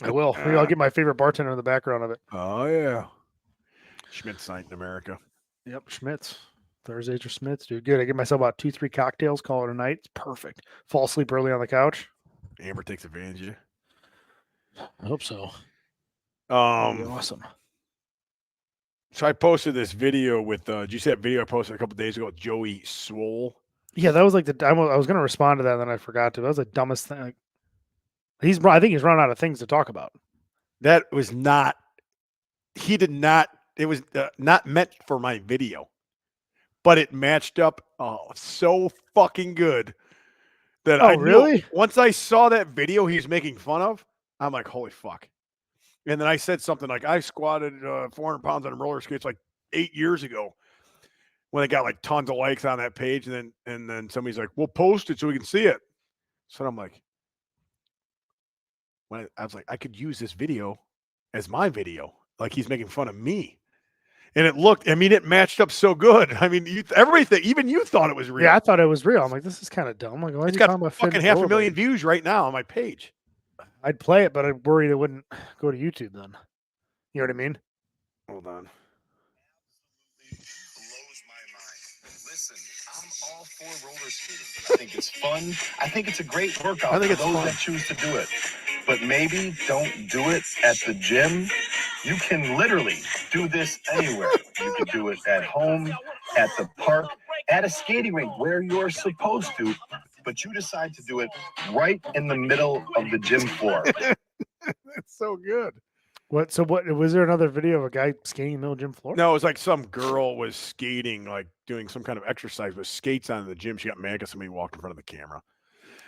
I will. Maybe I'll get my favorite bartender in the background of it. Oh, yeah. Schmitz Night in America. Yep, Schmidt's. Thursdays are Schmidt's, dude. Good. I get myself about 2-3 cocktails, call it a night. It's perfect. Fall asleep early on the couch. Amber takes advantage of you. I hope so. That'd be Um, awesome. So I posted this video with, did you see that video I posted a couple days ago with Joey Swole? Yeah, that was like I was going to respond to that, and then I forgot to. That was the dumbest thing. Like, I think he's run out of things to talk about. That was not, he did not, it was not meant for my video, but it matched up so fucking good that I knew really? once I saw that video he's making fun of, I'm like, holy fuck. And then I said something like, I squatted 400 pounds on roller skates like 8 years ago when they got like tons of likes on that page. And then somebody's like, we'll post it so we can see it. So I'm like, I was like, I could use this video as my video. Like he's making fun of me. And it matched up so good. I mean, everything, even you thought it was real. Yeah, I thought it was real. I'm like, this is kind of dumb. Like, why is It's he got talking about fucking fitness 500,000 rollerblades? views right now on my page. I'd play it, but I'd worry it wouldn't go to YouTube then. You know what I mean? Hold on. Blows my mind. Listen, I'm all for roller skating. I think it's fun. I think it's a great workout I think for it's those fun. that choose to do it. But maybe don't do it at the gym. You can literally do this anywhere. You can do it at home, at the park, at a skating rink where you're supposed to, but you decide to do it right in the middle of the gym floor. That's so good. What? So what? Was there another video of a guy skating in the middle of the gym floor? No, it was like some girl was skating, like doing some kind of exercise with skates on in the gym. She got mad because somebody walked in front of the camera.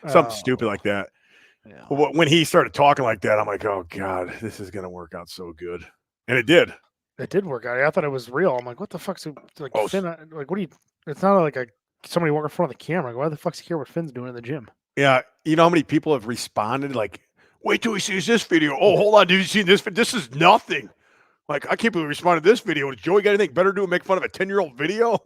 Something stupid like that. Yeah. When he started talking like that, I'm like, oh God, this is gonna work out so good. And it did. It did work out. I thought it was real. I'm like, what the fuck's like Oh, Finn? Like, what do you? It's not like somebody walking in front of the camera. Like, why the fuck's he care what Finn's doing in the gym? Yeah. You know how many people have responded? Like, wait till he sees this video. Oh, hold on. Did you see this? This is nothing. Like, I can't believe we responded to this video. Does Joey got anything better to do than make fun of a 10-year-old video?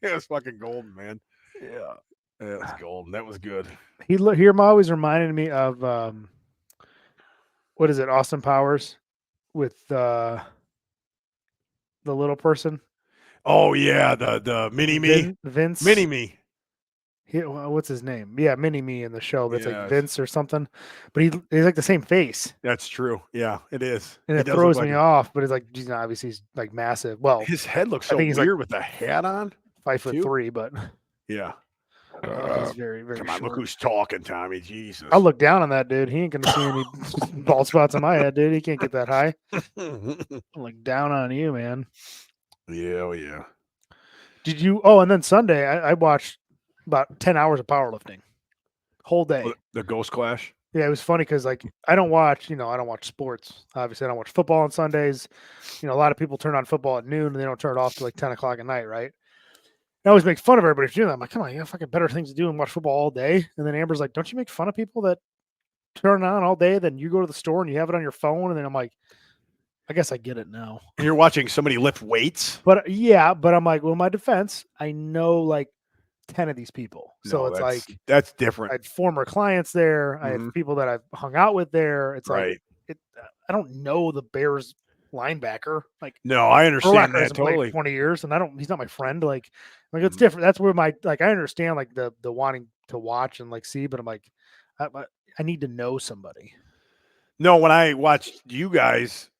Yeah, it's fucking golden, man. Yeah. Yeah, it's golden. That was good. He always reminded me of what is it? Austin Powers with the little person. Oh yeah, the MiniMe. Vince. MiniMe. What's his name? Yeah, MiniMe in the show. But it's like Yes. Vince or something. But he's like the same face. That's true. Yeah, it is. And He it does throws look me like off. But it's like, geez, obviously he's like massive. Well, his head looks I so think he's weird with the hat on. 5'3", but Yeah. he's very, very Come on, short. look who's talking, Tommy. Jesus. I'll look down on that dude. He ain't gonna see any bald spots on my head, dude. He can't get that high. I'll look down on you, man. Yeah, oh yeah. Did you? Oh, and then Sunday, I watched about 10 hours of powerlifting, whole day. The Ghost Clash. Yeah, it was funny because like I don't watch sports. Obviously, I don't watch football on Sundays. A lot of people turn on football at noon and they don't turn it off till like 10 o'clock at night, right? I always make fun of everybody for doing that. I'm like, come on, you got fucking better things to do than watch football all day. And then Amber's like, don't you make fun of people that turn it on all day? Then you go to the store and you have it on your phone. And then I'm like, I guess I get it now. And you're watching somebody lift weights. But but I'm like, well, in my defense, I know like 10 of these people. So No, it's like that's different. I had former clients there. I have people that I've hung out with there. It's Right. like I don't know the Bears linebacker. Like No, I understand Urlacher that hasn't played totally. 20 years, and he's not my friend. Like it's different. That's where I understand like the wanting to watch and like see, but I'm like, I need to know somebody. No, when I watched you guys,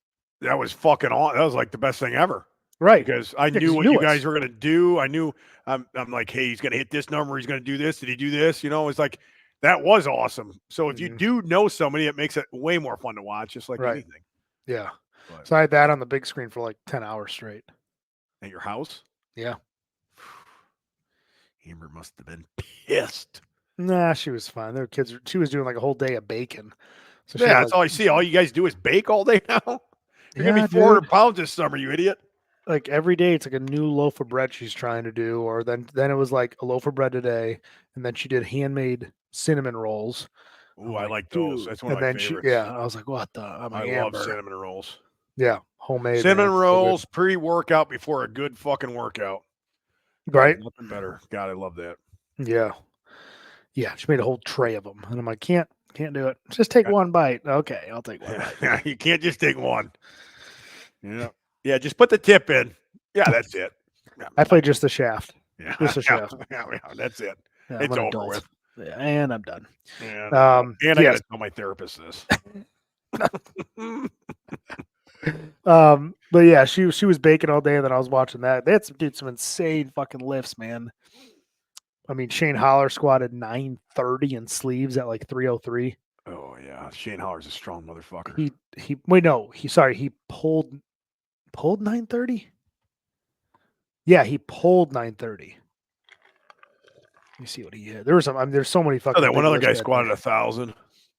that was fucking on. That was like the best thing ever. Right. Because I knew what you guys were going to do. I knew I'm like, hey, he's going to hit this number. He's going to do this. Did he do this? It's like, that was awesome. So if you do know somebody, it makes it way more fun to watch, just like anything. Yeah. But So I had that on the big screen for like 10 hours straight. at your house? Yeah. Amber must have been pissed. Nah, she was fine. Their kids. She was doing like a whole day of bacon. So Yeah, that's all I see. All you guys do is bake all day now. You're going to be 400 pounds this summer, you idiot. Like every day it's like a new loaf of bread she's trying to do, or then it was like a loaf of bread today, and then she did handmade cinnamon rolls. Ooh, I like those. That's one of my favorites. I was like, what the? I'm like, I love Amber. cinnamon rolls. Yeah, homemade Cinnamon man. rolls pre-workout before a good fucking workout. Right? Nothing better. God, I love that. Yeah. Yeah, she made a whole tray of them, and I'm like, can't do it. Just take one bite. Okay, I'll take one bite. You can't just take one. Yeah. Yeah, just put the tip in. Yeah, that's it. Yeah. I played just the shaft. Yeah. Just a shaft. Yeah, that's it. Yeah, It's I'm an over adult. with. Yeah, and I'm done. And I yes. got to tell my therapist this. But yeah, she was baking all day, and then I was watching that. They had some insane fucking lifts, man. I mean, Shane Holler squatted 930 in sleeves at like 303. Oh yeah, Shane Holler's a strong motherfucker. He pulled 930. Yeah, he pulled 930. Let me see what he had. There was there's so many fucking. Oh, that one other lifts guy that squatted day.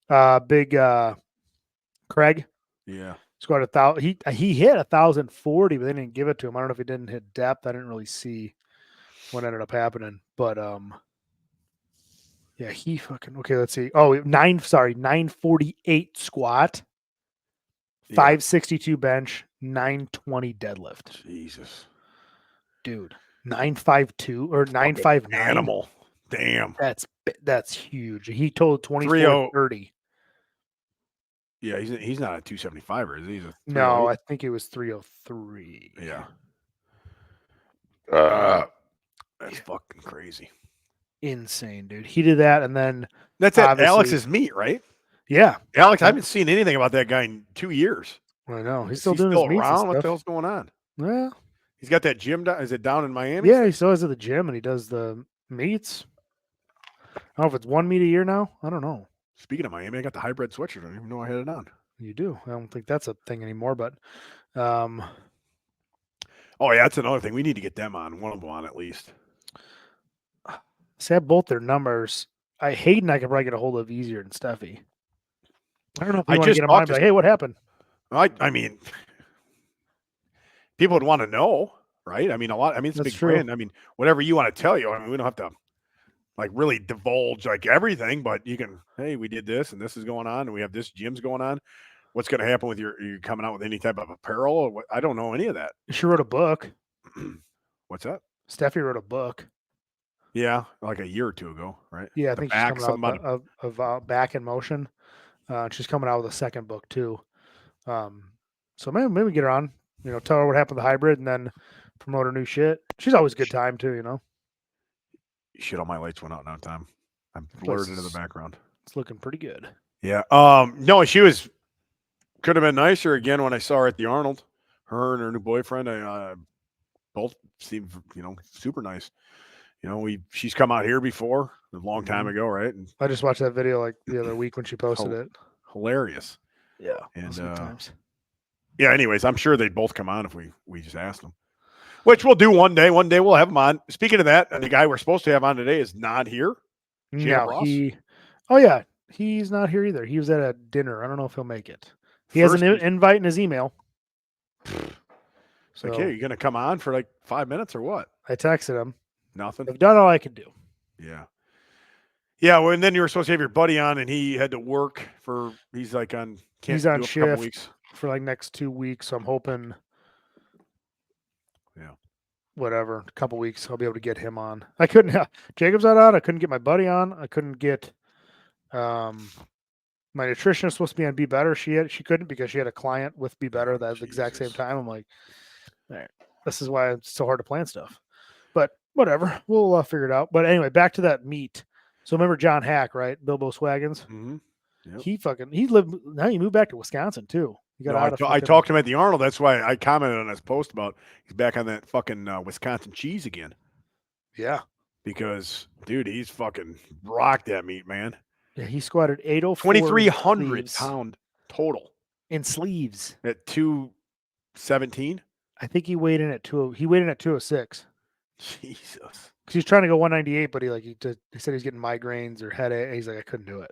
1,000. Big Craig. Yeah. Squatted 1,000. He hit 1,040, but they didn't give it to him. I don't know if he didn't hit depth. I didn't really see what ended up happening, but yeah, he fucking okay. Let's see. Oh, 948 squat, 562 bench, 920 deadlift. Jesus, dude, 952 or 959. Animal. Damn. That's huge. He told 24:30. Yeah, he's not a 275er, is he? He's a No, 308? I think it was 303. Yeah. That's fucking crazy. Insane, dude. He did that, and then That's at obviously- Alex's meet, right? yeah, Alex, I Yeah. haven't seen anything about that guy in 2 years. I know he's Is still he doing still his meets around? and What the stuff. hell's going on? Well, He's got that gym down. Is it down in Miami? yeah, he still is at the gym, and he does the meets. I don't know if it's one meet a year now. I don't know. Speaking of Miami, I got the hybrid sweatshirt. I didn't even know I had it on. You do. I don't think that's a thing anymore, but Oh yeah, that's another thing. We need to get them on. One of them on at least. see, I have both their numbers. Hayden, I could probably get a hold of easier than Steffi. I don't know if you I want to just get him on. talked And be to- like, hey, what happened? I mean, people would want to know, right? I mean, a lot. I mean, it's a That's big true. brand. I mean, whatever you want to tell you. I mean, we don't have to like really divulge like everything, but you can. Hey, we did this, and this is going on, and we have this gym's going on. What's going to happen with you coming out with any type of apparel? Or what? I don't know any of that. She wrote a book. What's that? Steffi wrote a book. Yeah, like a year or two ago, right? Yeah, I The think back, she's coming something out of Back in Motion. She's coming out with a second book too. So maybe get her on. You know, tell her what happened with the hybrid, and then promote her new shit. She's always a good time too. You know, Shit, all my lights went out now, Tom. I'm Place blurred into the is- background. it's looking pretty good. Yeah. No, she could have been nicer again when I saw her at the Arnold. Her and her new boyfriend, both seemed, super nice. She's come out here before a long time ago, right? And I just watched that video like the other week when she posted Oh. it. hilarious. Yeah, And, those good times. Yeah. Anyways, I'm sure they'd both come on if we just asked them, which we'll do one day. One day we'll have them on. Speaking of that, the guy we're supposed to have on today is not here. Jam No, Ross? Oh yeah, he's not here either. He was at a dinner. I don't know if he'll make it. He has First, an invite in his email. It's like, So hey, you gonna come on for like 5 minutes or what? I texted him. Nothing. I've done all I could do. Yeah. Yeah. Well, and then you were supposed to have your buddy on, and he had to work he's like on, can't He's on do it for a couple shift. weeks. For like next 2 weeks. So I'm hoping. Yeah. Whatever, a couple weeks, I'll be able to get him on. I couldn't. Jacob's not on. I couldn't get my buddy on. I couldn't get. My nutritionist supposed to be on Be Better. She couldn't because she had a client with Be Better that at the exact same Jesus. time. I'm like, all right, this is why it's so hard to plan stuff. But whatever, we'll figure it out. But anyway, back to that meet. So remember John Hack, right? Bilbo Swaggins. Mm-hmm. Yep. He lived. Now he moved back to Wisconsin too. He got No, out of I fucking- talked to him at the Arnold. That's why I commented on his post about he's back on that fucking Wisconsin cheese again. Yeah, Because, dude, he's fucking rocked that meat, man. yeah. He squatted 804 2,300 sleeves. pound total in sleeves. at 217. I think he weighed in at 206. Jesus. Because he's trying to go 198, but he said he's getting migraines or headache. He's like, I couldn't do it.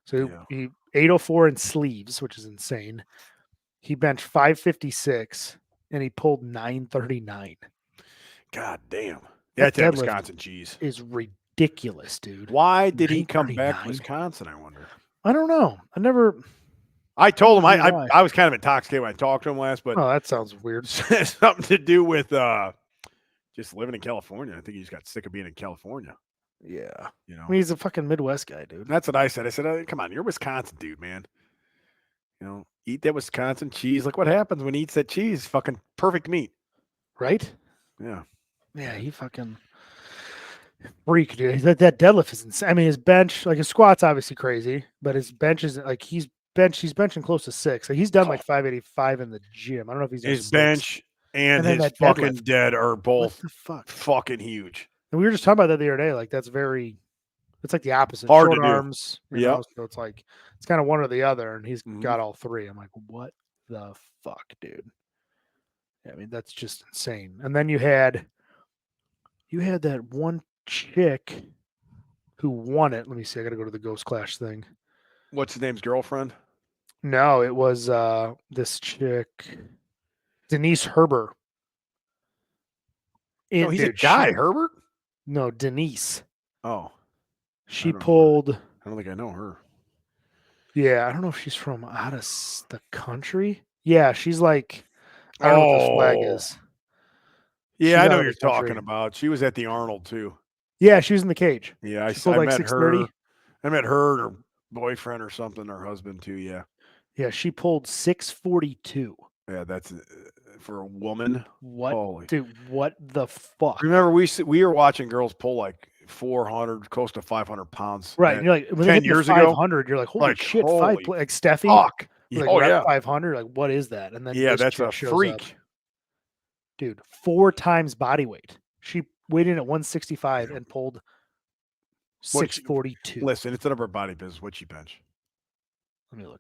So Yeah. he 804 in sleeves, which is insane. He benched 556 and he pulled 939. God damn. Yeah, it's That that deadlift Wisconsin cheese. Is ridiculous, dude. Why did he come back 939? to Wisconsin, I wonder? I don't know. I told him Neither do I. I was kind of intoxicated when I talked to him last, but Oh, that sounds weird. something to do with just living in California. I think he just got sick of being in California. Yeah. I I mean, he's a fucking Midwest guy, dude. That's what I said. I said, come on, you're a Wisconsin dude, man. Eat that Wisconsin cheese. Look what happens when he eats that cheese. Fucking perfect meat. Right? Yeah. Yeah, he fucking freak, dude. That deadlift is insane. I mean, his bench, like his squat's obviously crazy, but his bench is like he's benching close to 6. Like he's done like 585 in the gym. I don't know if he's done His 6. bench and then his that fucking deadlift. dead are What both the fuck? fucking huge. And we were just talking about that the other day. Like it's like the opposite. Hard Short to do. arms. Yep. So it's like it's kind of one or the other, and he's Mhm. got all 3. I'm like, what the fuck, dude? Yeah, I mean, that's just insane. And then you had that one chick who won it. Let me see. I got to go to the Ghost Clash thing. What's his name's girlfriend? No, it was this chick, Denise Herbert. No, he's a Dude, guy, Herbert. No, Denise. Oh, She don't know her. pulled. I don't think I know her. Yeah, I don't know if she's from out of the country. Yeah, she's like, I don't know what the flag Oh. is. Yeah, She's I out know of what you're the country. talking about. She was at the Arnold too. Yeah, she was in the cage. Yeah, She pulled I like met 630. her. I met her and her boyfriend or something, her husband too. Yeah. Yeah, she pulled 642. Yeah, that's for a woman. What, Holy. dude? What the fuck? Remember, we were watching girls pull like 400, close to 500 pounds. Right, and you're like, when they 10 hit the years ago, 500, you're like, holy like, shit, holy like Steffi, fuck. like Oh, rep yeah. 500, like what is that? And then Yeah, this that's chick a shows freak. up. Dude, 4 times body weight. She weighed in at 165 and pulled What'd she- 642. Listen, it's none of our body business. What'd she bench? Let me look.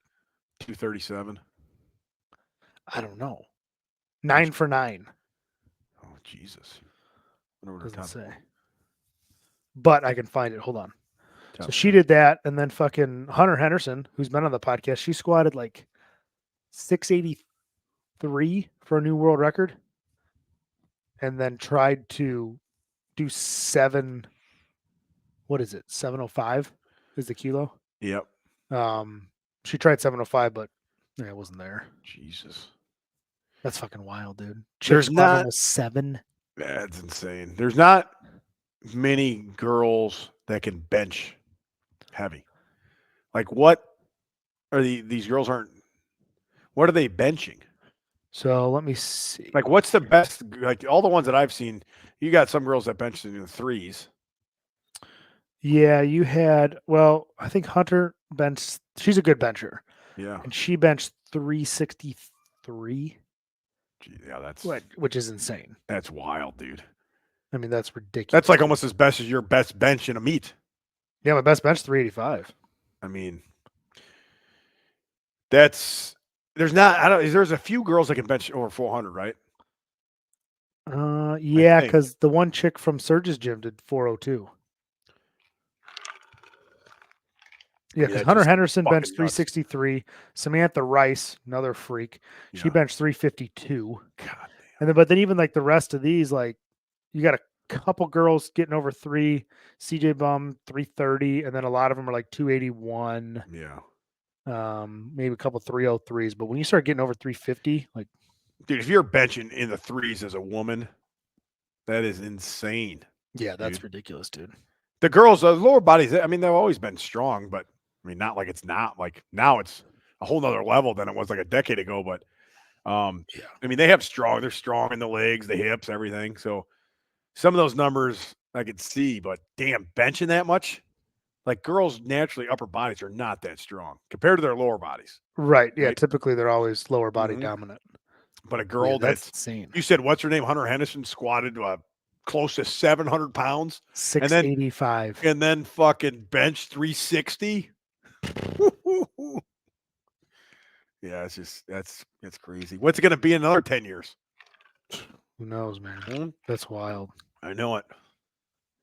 237. I don't know. 9 for 9. Oh, Jesus. I wonder what her Doesn't top- say. But I can find it. Hold on. top So she 10. did that, and then fucking Hunter Henderson, who's been on the podcast, she squatted like 683 for a new world record, and then tried to do 7. What is it? 705 is the kilo. Yep. She tried 705, but yeah, it wasn't there. Jesus. That's fucking wild, dude. There's Chick squat not- almost 7. That's insane. There's not many girls that can bench heavy. Like, what are these girls aren't? What are they benching? So let me see. Like, what's the best? Like, all the ones that I've seen, you got some girls that bench in the threes. Yeah, you had. Well, I think Hunter benched. She's a good bencher, Yeah. and she benched 363, Gee, yeah, which is insane. that's wild, dude. I mean, that's ridiculous. That's like almost as best as your best bench in a meet. Yeah, my best bench 385. I mean, there's not. There's a few girls that can bench over 400, right? Yeah, think. because the one chick from Surge's gym did 402. Yeah, because that's Hunter just Henderson fucking benched nuts. 363. Samantha Rice, another freak, she Yeah. benched 352. God damn. And then, but then even like the rest of these, like you got a couple girls getting over 3, CJ Bum 330, and then a lot of them are like 281. Yeah. Maybe a couple 303s. But when you start getting over 350, like Dude, if you're benching in the threes as a woman, that is insane. yeah, that's Dude. ridiculous, dude. The girls, the lower bodies, I mean, they've always been strong, but I mean, not like it's not. Like now it's a whole nother level than it was like a decade ago. But Yeah. I mean, they're strong in the legs, the hips, everything. So some of those numbers I could see, but damn, benching that much, like girls naturally upper bodies are not that strong compared to their lower bodies. Right. Yeah. Right. Typically they're always lower body Mhm. dominant. But a Yeah, girl that's that's insane. you said, what's her name? Hunter Henderson squatted close to 700 pounds 685. and then fucking bench 360. Yeah, it's crazy. What's it going to be in another 10 years? Who knows, man? Hmm? That's wild. I know it.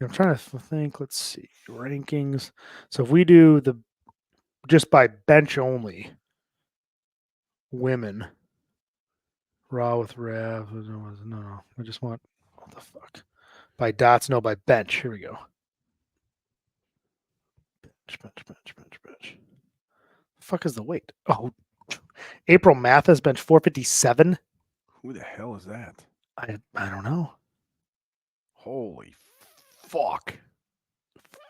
I'm trying to think. Let's see rankings. So if we do the just by bench only, women, raw with Rev. No. I just want what the fuck by dots. No, by bench. Here we go. Bench. Fuck is the weight? Oh, April Mathis bench 457. Who the hell is that? I don't know. Holy fuck.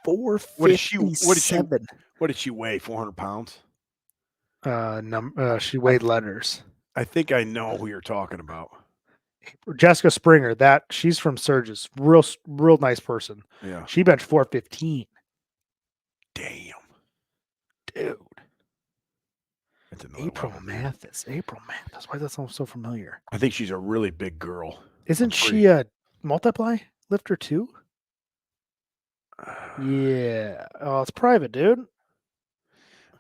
457. What did she weigh? 400 pounds? She weighed letters. I think I know who you're talking about. Jessica Springer, she's from Surges, real nice person. Yeah. She benched 415. Damn. Dude. That's another April level, dude. Mathis. Why does that sound so familiar? I think she's a really big girl. Isn't she a multiply lifter too? Yeah. Oh, it's private, dude.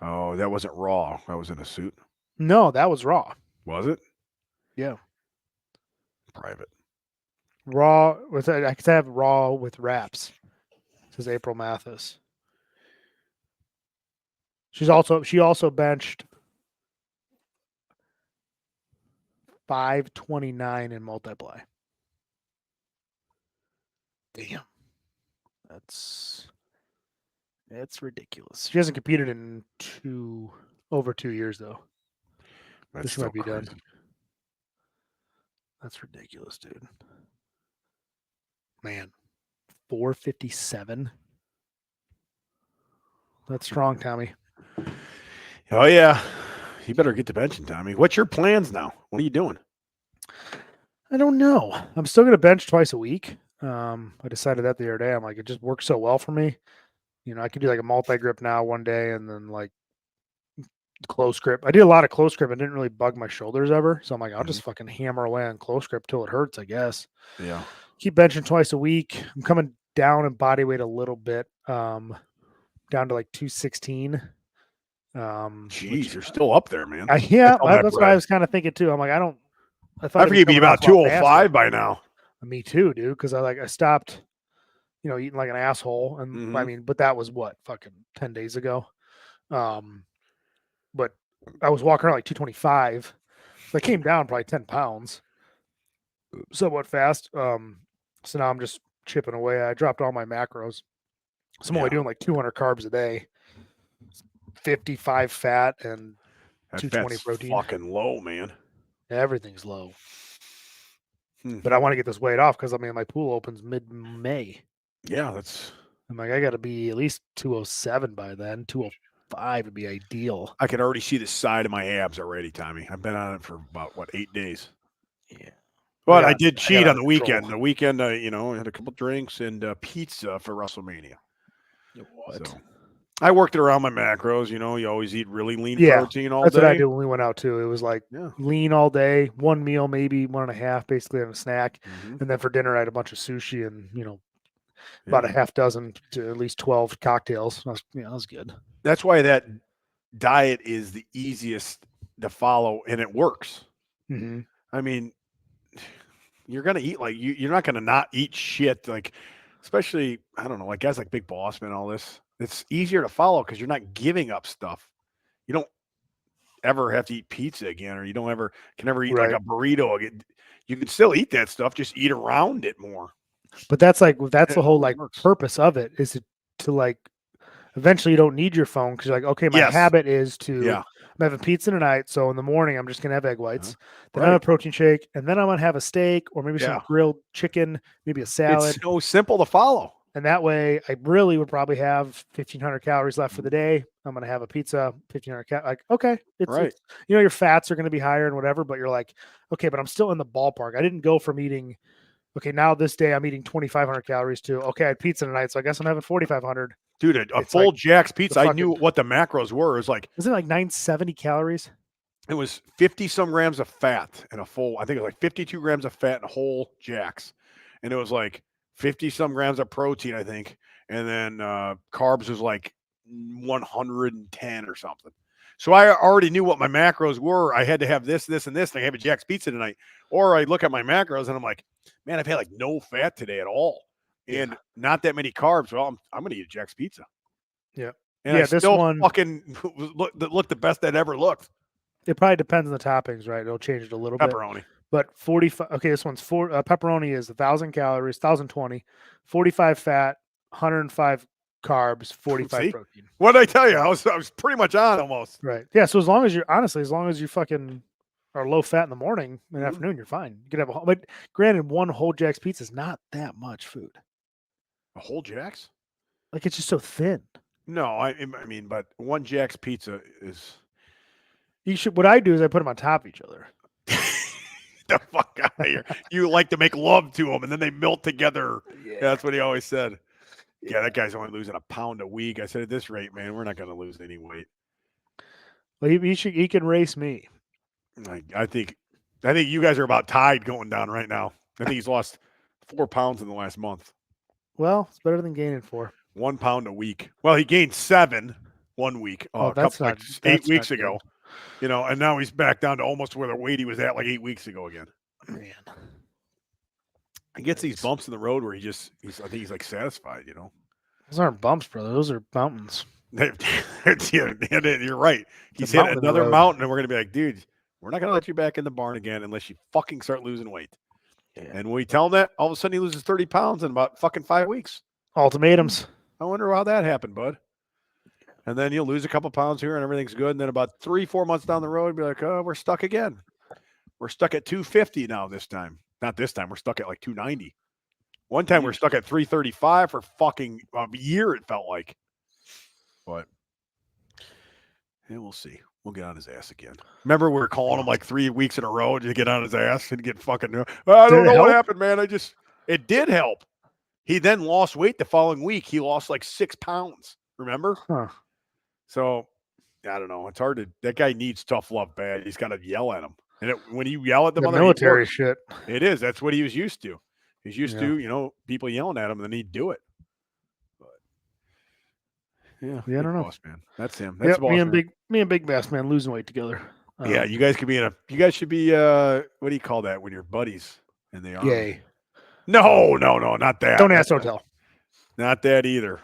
Oh, that wasn't Raw. That was in a suit. No, that was Raw. Was it? Yeah. Private. Raw with I could have Raw with wraps. It says April Mathis. She also benched 529 in multiply. Damn. That's ridiculous. She hasn't competed in over 2 years though. That's She might be still done. crazy. That's ridiculous, dude. Man, 457. That's strong, Tommy. Oh yeah. you better get to benching, Tommy. What's your plans now? What are you doing? I don't know. I'm still going to bench twice a week. I decided that the other day. I'm like, it just works so well for me. You know, I can do like a multi-grip now one day and then like close grip. I did a lot of close grip. I didn't really bug my shoulders ever. So I'm like, I'll just fucking hammer away on close grip till it hurts, I guess. Yeah. Keep benching twice a week. I'm coming down in body weight a little bit, down to like 216. Jeez, you're still up there, man. That's what I bread. was kind of thinking too. I'm like, I thought I I'd forget be you'd be coming about off a lot 205 faster. by now. Me too, dude. Because I stopped, eating like an asshole, and I mean, but that was what fucking 10 days ago. But I was walking around like 225. So I came down probably 10 pounds, somewhat fast. So now I'm just chipping away. I dropped all my macros. So I'm only doing like 200 carbs a day, 55 fat, and That 220 fat's protein. fucking low, man. Everything's low. But I want to get this weight off because I mean my pool opens mid-May. Yeah, that's. I'm like, I got to be at least 207 by then. 205 would be ideal. I could already see the side of my abs already, Tommy. I've been on it for about 8 days. Yeah. But I did cheat on the control. weekend. The weekend, I had a couple drinks and pizza for Wrestlemania. What? So I worked it around my macros. You always eat really lean protein all That's day. what I did when we went out too. It was like lean all day, one meal, maybe one and a half, basically, on a snack. And then for dinner, I had a bunch of sushi and, about a half dozen to at least 12 cocktails. That was good. That's why that diet is the easiest to follow and it works. Mm-hmm. I mean, you're going to eat like you're not going to not eat shit. Like, especially, I don't know, like guys like Big Boss Man, all this. It's easier to follow because you're not giving up stuff. You don't ever have to eat pizza again, or you don't can ever eat like a burrito again. You can still eat that stuff, just eat around it more. But that's the whole like purpose of it is to like eventually you don't need your phone because you're like, okay, my habit is to I'm having pizza tonight, so in the morning I'm just gonna have egg whites, then I'm a protein shake, and then I'm gonna have a steak or maybe some grilled chicken, maybe a salad. It's so simple to follow. And that way, I really would probably have 1,500 calories left for the day. I'm going to have a pizza, 1,500 calories. Like, okay, it's your fats are going to be higher and whatever, but you're like, okay, but I'm still in the ballpark. I didn't go from eating, okay, now this day I'm eating 2,500 calories to, okay, I had pizza tonight, so I guess I'm having 4,500. Dude, a full Jack's pizza, I knew what the macros were. It was like, isn't it like 970 calories? It was 50 some grams of fat and I think it was like 52 grams of fat in a whole Jack's. And it was like 50 some grams of protein, I think. And then carbs was like 110 or something. So I already knew what my macros were. I had to have this, and this. And I have a Jack's pizza tonight. Or I look at my macros and I'm like, man, I've had like no fat today at all. And not that many carbs. Well, I'm going to eat a Jack's pizza. Yeah. And I still fucking look the best that ever looked. It probably depends on the toppings, right? It'll change it a little bit. Pepperoni. But 45. Okay, this one's pepperoni is 1,000 calories, 1,020, 45 fat, 105 carbs, 45 protein. What did I tell you? I was pretty much on almost. Right. Yeah. So as long as you fucking are low fat in the morning and afternoon, you're fine. You can have but granted, one whole Jack's pizza is not that much food. A whole Jack's? Like it's just so thin. No, I mean, but one Jack's pizza is. What I do is I put them on top of each other. The fuck out of here. You like to make love to them and then they melt together. Yeah, that's what he always said. Yeah, that guy's only losing a pound a week. I said, at this rate, man, we're not going to lose any weight. Well, he can race me. I think you guys are about tied going down right now. I think he's lost 4 pounds in the last month. Well, it's better than gaining 4. 1 pound a week. Well, he gained 7 1 week. That's 8 weeks ago. And now he's back down to almost where the weight he was at like 8 weeks ago again. Man. He gets these bumps in the road where I think he's like satisfied, Those aren't bumps, brother. Those are mountains. You're right. He's hit another mountain and we're going to be like, dude, we're not going to let you back in the barn again unless you fucking start losing weight. Yeah. And when we tell him that, all of a sudden he loses 30 pounds in about fucking 5 weeks. Ultimatums. I wonder how that happened, bud. And then you'll lose a couple pounds here and everything's good. And then about 3-4 months down the road, be like, oh, we're stuck again. We're stuck at 250 now this time. Not this time. We're stuck at like 290. One time we're stuck at 335 for fucking a year, it felt like. But Yeah, we'll see. We'll get on his ass again. Remember, we were calling him like 3 weeks in a row to get on his ass and get fucking. I don't know what happened, man. It did help. He then lost weight the following week. He lost like 6 pounds. Remember? Huh. So I don't know. It's hard to. That guy needs tough love bad. He's got to yell at him, and when you yell at the mother, military shit. It is. That's what he was used to. He's used Yeah. to, people yelling at him, and then he'd do it. Yeah, I don't know. Boss man. That's him. That's Yep, boss man. me and Big Bass Man losing weight together. Yeah, you guys could be you guys should be what do you call that when you're buddies and they are? Yay. No, not that. Don't ask, don't tell. Not that either.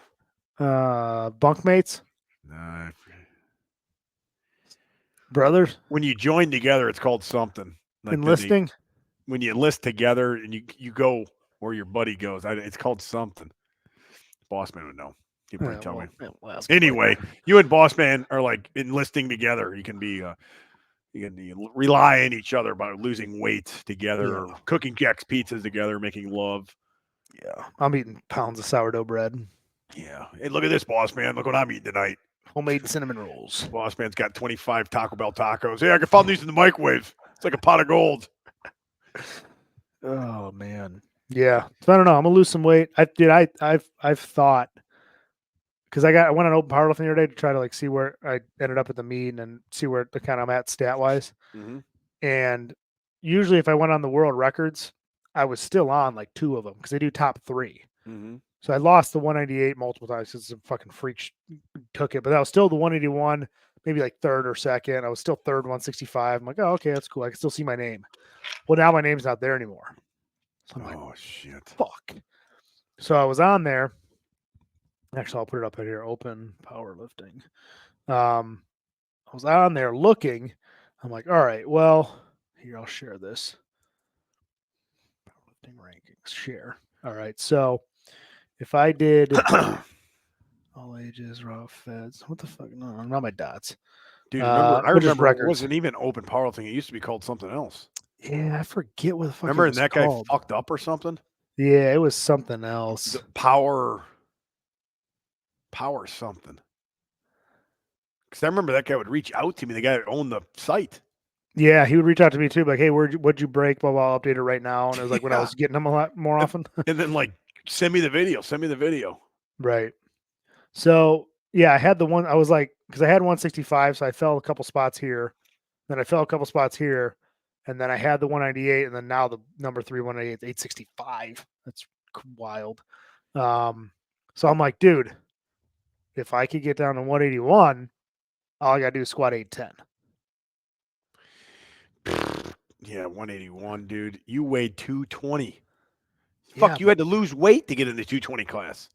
Bunkmates, Nah. brothers, When you join together, it's called something. Like enlisting. When you enlist together and you go where your buddy goes, it's called something. Boss man would know. You probably tell me. Anyway, you and Boss Man are like enlisting together. You can be, rely on each other by losing weight together, or cooking Jack's pizzas together, making love. Yeah, I'm eating pounds of sourdough bread. Yeah. Hey, look at this, Boss Man. Look what I'm eating tonight. Homemade cinnamon rolls. Boss Man's got 25 Taco Bell tacos. Hey, I can find these in the microwave. It's like a pot of gold. Oh man. Yeah. So I don't know. I'm gonna lose some weight. I've thought. Because I went on open powerlifting the other day to try to like see where I ended up at the meet and see where the kind I'm at stat wise. Mm-hmm. And usually, if I went on the world records, I was still on like 2 of them because they do top 3. Mm-hmm. So I lost the 198 multiple times because some fucking freak took it, but that was still the 181, maybe like 3rd or 2nd. I was still 3rd 165. I'm like, oh, okay, that's cool. I can still see my name. Well, now my name's not there anymore. So I'm like, shit. Fuck. So I was on there. Actually, I'll put it up right here. Open powerlifting. I was on there looking. I'm like, all right, well, here, I'll share this. Powerlifting rankings. Share. All right. So if I did all ages, raw feds. What the fuck? No, not my dots. Dude, I remember it records. wasn't even open powerlifting. It used to be called something else. Yeah, I forget what the fuck Remember, it and was that called. guy fucked up or something? Yeah, it was something else. The power something. Because I remember that guy would reach out to me, the guy that owned the site. Yeah, he would reach out to me too, like, hey, what'd you break? Blah, blah, I'll update it right now. And it was like when I was getting them a lot more often. And then like, send me the video. Right. So yeah, I had the one, I was like, because I had 165, so I fell a couple spots here. Then I fell a couple spots here. And then I had the 198, and then now the number 3 198 is 865. That's wild. So I'm like, dude, if I could get down to 181, all I gotta do is squat 810. Yeah, 181, dude. You weighed 220. Yeah, Fuck, you had to lose weight to get in the 220 class.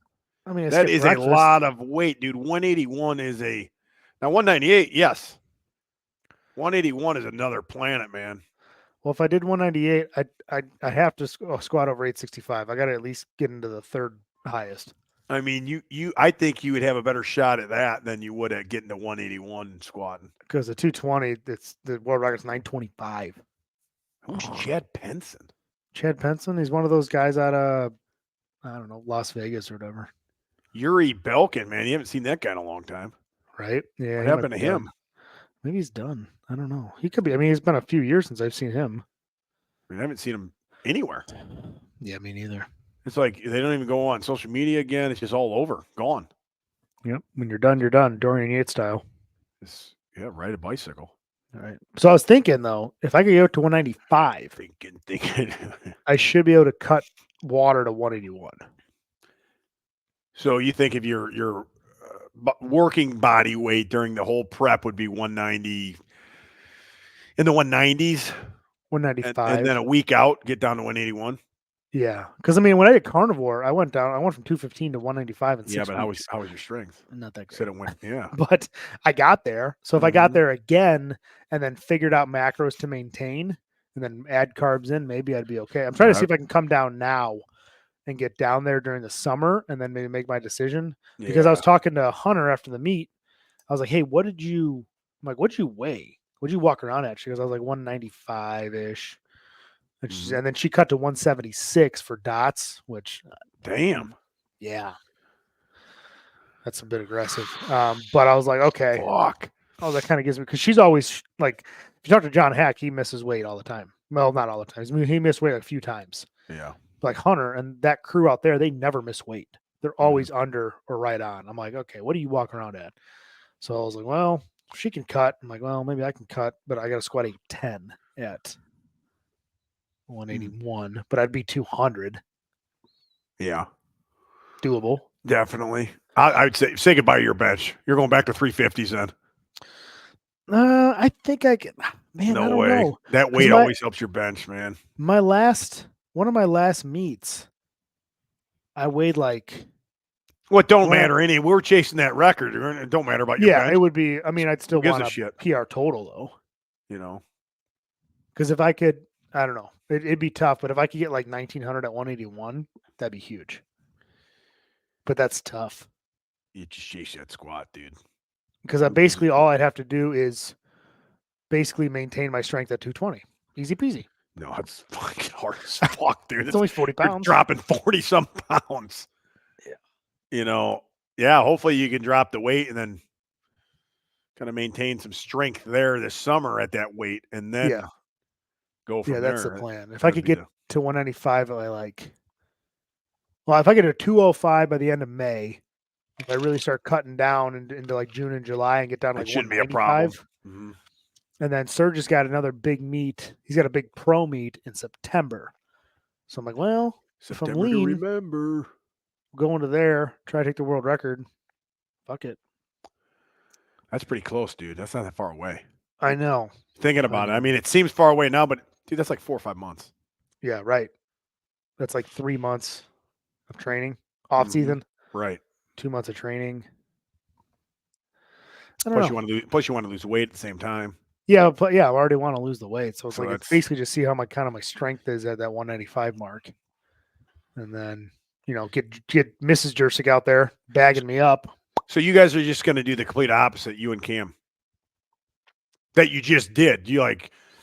I mean, That is a lot of weight, dude. 181 is now 198, yes. 181 is another planet, man. Well, if I did 198, I have to squat over 865. I got to at least get into the 3rd highest. I mean, I think you would have a better shot at that than you would at getting to 181 squatting. Because the 220, the world record's 925. Who's Chad Penson? Chad Penson, he's one of those guys out of, I don't know, Las Vegas or whatever. Yuri Belkin, man. You haven't seen that guy in a long time. Right? Yeah. What happened to him? Maybe he's done. I don't know. He could be. I mean, it's been a few years since I've seen him. I haven't seen him anywhere. Yeah, me neither. It's like they don't even go on social media again. It's just all over. Gone. Yep. When you're done, you're done. Dorian Yates style. Ride a bicycle. All right. So I was thinking, though, if I could go to 195, Thinking. I should be able to cut water to 181. So you think if your working body weight during the whole prep would be 190 in the 190s, 195, and then a week out get down to 181. Yeah, because I mean, when I did carnivore, I went from 215 to 195 in 6 weeks. But how was your strength? Not that great. Said it went, yeah. But I got there. So if I got there again and then figured out macros to maintain and then add carbs in, maybe I'd be okay. I'm trying to see if I can come down now and get down there during the summer and then maybe make my decision. Because I was talking to Hunter after the meet. I was like, hey, what'd you weigh? What'd you walk around at? She goes, I was like 195-ish. And then she cut to 176 for dots, which damn. Yeah. That's a bit aggressive. But I was like, okay. Fuck. Oh, that kind of gives me, because she's always like, if you talk to John Hack, he misses weight all the time. Well, not all the time. I mean, he missed weight a few times. Yeah. Like Hunter and that crew out there, they never miss weight. They're always under or right on. I'm like, okay, what are you walking around at? So I was like, well, she can cut. I'm like, well, maybe I can cut, but I got to squat 810 at 181, but I'd be 200. Yeah. Doable. Definitely. I'd say goodbye to your bench. You're going back to 350s then. I think I can. Man, I No don't way. know. That weight always helps your bench, man. One of my last meets, I weighed like. What don't matter any. We're chasing that record. It don't matter about your bench. It would be. I mean, I'd still Who gives want a a shit? PR total though. You know. Because if I could, I don't know, it'd be tough. But if I could get like 1900 at 181, that'd be huge. But that's tough. You just chase that squat, dude. Because basically all I'd have to do is basically maintain my strength at 220. Easy peasy. No, it's fucking hard as fuck, dude. It's only 40 You're pounds. dropping 40 some pounds. Yeah. You know, yeah, hopefully you can drop the weight and then kind of maintain some strength there this summer at that weight and then go from there. Yeah, that's the plan. If I could get to 195, if I get a 205 by the end of May, if I really start cutting down into like June and July and get down to It like shouldn't be a problem. 195. And then Serge has got another big meet. He's got a big pro meet in September. So I'm like, well, September if I'm lean, to remember. Going to there, try to take the world record. Fuck it. That's pretty close, dude. That's not that far away. I know. Thinking about it. I mean, it seems far away now, but dude, that's like 4 or 5 months. Yeah, right. That's like 3 months of training. Off season. Right. 2 months of training. Plus you want to lose weight at the same time. Yeah, but I already want to lose the weight. So it's So like it's basically just see how my strength is at that 195 mark. And then, get Mrs. Jursic out there bagging me up. So you guys are just going to do the complete opposite, you and Cam. That you just did.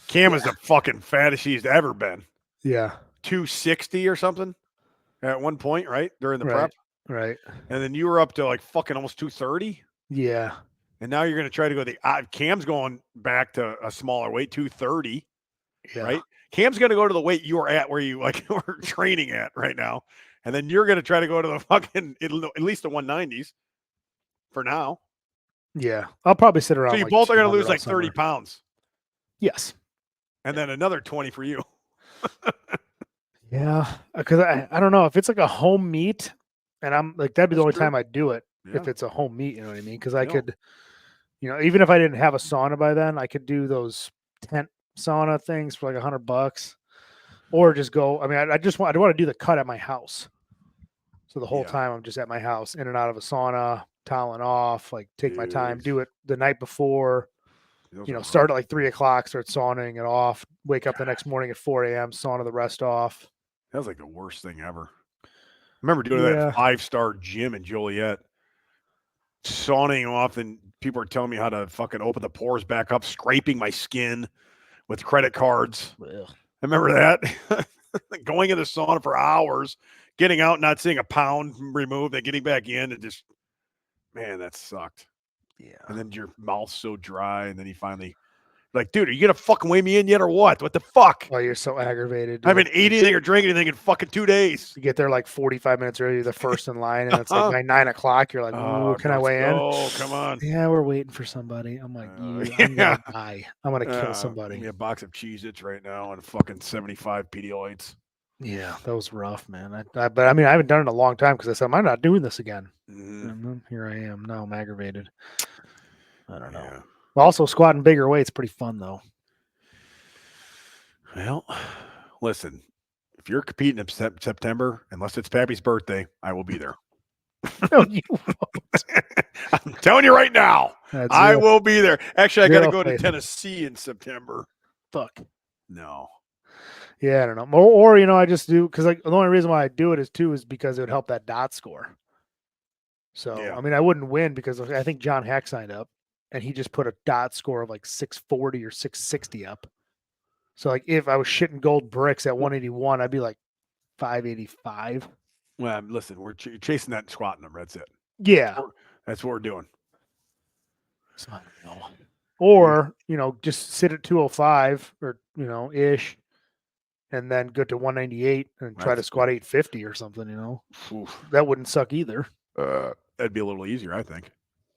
Cam is the fucking fattest he's ever been. Yeah. 260 or something at one point, right? During the prep. Right. And then you were up to like fucking almost 230. Yeah. And now you're going to try to go Cam's going back to a smaller weight, 230. Yeah. Right? Cam's going to go to the weight you were at where you were training at right now. And then you're going to try to go to the fucking, at least the 190s for now. Yeah. I'll probably sit around. So you both are going to lose like 30 pounds. Yes. And then another 20 for you. Yeah. Because I don't know if it's like a home meet and I'm like, that'd be the only time I'd do it. Yeah. If it's a home meet, you know what I mean? Because I could, even if I didn't have a sauna by then, I could do those tent sauna things for like $100 or just go. I mean, I want to do the cut at my house. So the whole time I'm just at my house, in and out of a sauna, toweling off, like take my time, do it the night before, start at like 3:00, start sauning it off, wake up the next morning at 4 a.m., sauna the rest off. That was like the worst thing ever. I remember doing that 5-star gym in Joliet, sauning off, and people are telling me how to fucking open the pores back up, scraping my skin with credit cards. Ugh. I remember that. Going in the sauna for hours, getting out, not seeing a pound removed, then getting back in, and just, man, that sucked. Yeah. And then your mouth's so dry, and then you finally, like, dude, are you going to fucking weigh me in yet or what? What the fuck? Oh, you're so aggravated. I haven't eaten anything or drank anything in fucking 2 days. You get there like 45 minutes early, the first in line, and it's like by 9:00. You're like, "Ooh, can I weigh in?" Oh, come on. Yeah, we're waiting for somebody. I'm like, I'm gonna die. I'm gonna kill somebody. Give me a box of Cheez-Its right now and fucking 75 Pedialytes. Yeah, that was rough, man. But I mean, I haven't done it in a long time because I said I'm not doing this again. Mm-hmm. And then here I am. Now I'm aggravated. I don't know. Yeah. Also, squatting bigger weights pretty fun though. Well, listen, if you're competing in September, unless it's Pappy's birthday, I will be there. No, you won't. I'm telling you right now, I will be there. Actually, I got to go to faith. Tennessee in September. Fuck. No. Yeah, I don't know. Or I just do because the only reason why I do it is because it would help that dot score. So I mean, I wouldn't win because I think John Hack signed up and he just put a dot score of like 640 or 660 up. So like if I was shitting gold bricks at 181, I'd be like 585. Well, listen, we're chasing that squat number. That's it. Yeah, That's what we're doing. So I don't know. Or, just sit at 205 or, ish, and then go to 198 and try to squat 850 or something, Oof. That wouldn't suck either. That'd be a little easier, I think.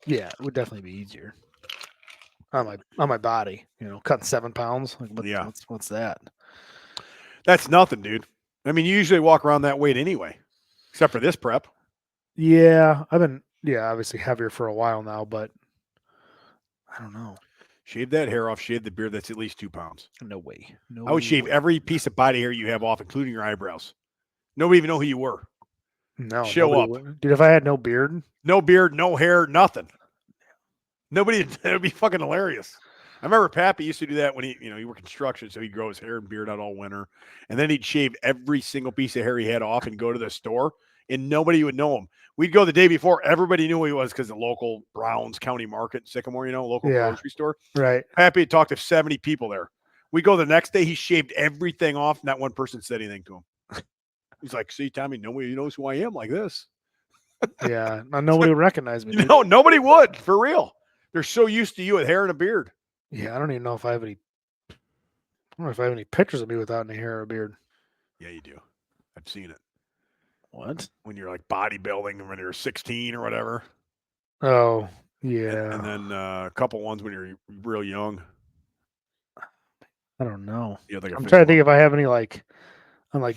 Yeah, it would definitely be easier. On my body, cutting 7 pounds. Like what's that? That's nothing, dude. I mean, you usually walk around that weight anyway, except for this prep. Yeah, I've been obviously heavier for a while now, but I don't know. Shave that hair off, shave the beard. That's at least 2 pounds. No way. No. I would shave way. every piece of body hair you have off, including your eyebrows. Nobody even know who you were. No, Show up. Dude, if I had no beard, no hair, nothing. Nobody. That would be fucking hilarious. I remember Pappy used to do that when he worked construction, so he'd grow his hair and beard out all winter, and then he'd shave every single piece of hair he had off and go to the store, and nobody would know him. We'd go the day before, everybody knew who he was because the local Browns County Market, Sycamore, local grocery store. Right. Pappy had talked to 70 people there. We go the next day, he shaved everything off. Not one person said anything to him. He's like, see, Tommy, nobody knows who I am like this. Yeah. Nobody would recognize me. No, nobody would, for real. They're so used to you with hair and a beard. Yeah, I don't even know if I have any. I don't know if I have any pictures of me without any hair or a beard. Yeah, you do. I've seen it. What? When you're like bodybuilding when you're 16 or whatever. Oh, yeah. And then a couple ones when you're real young. I don't know. Like I'm trying to think if I have any on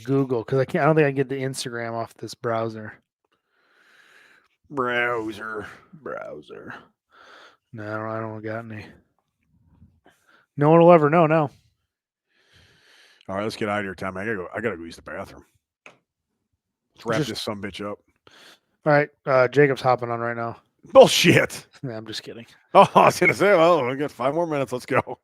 Google, because I don't think I can get the Instagram off this browser. Browser. No, I don't got any. No one will ever know now. All right, let's get out of here, Tommy. I gotta go use the bathroom. Let's wrap this sumbitch up. All right, Jacob's hopping on right now. Bullshit. Yeah, I'm just kidding. Oh, I was gonna say, well, we got 5 more minutes. Let's go.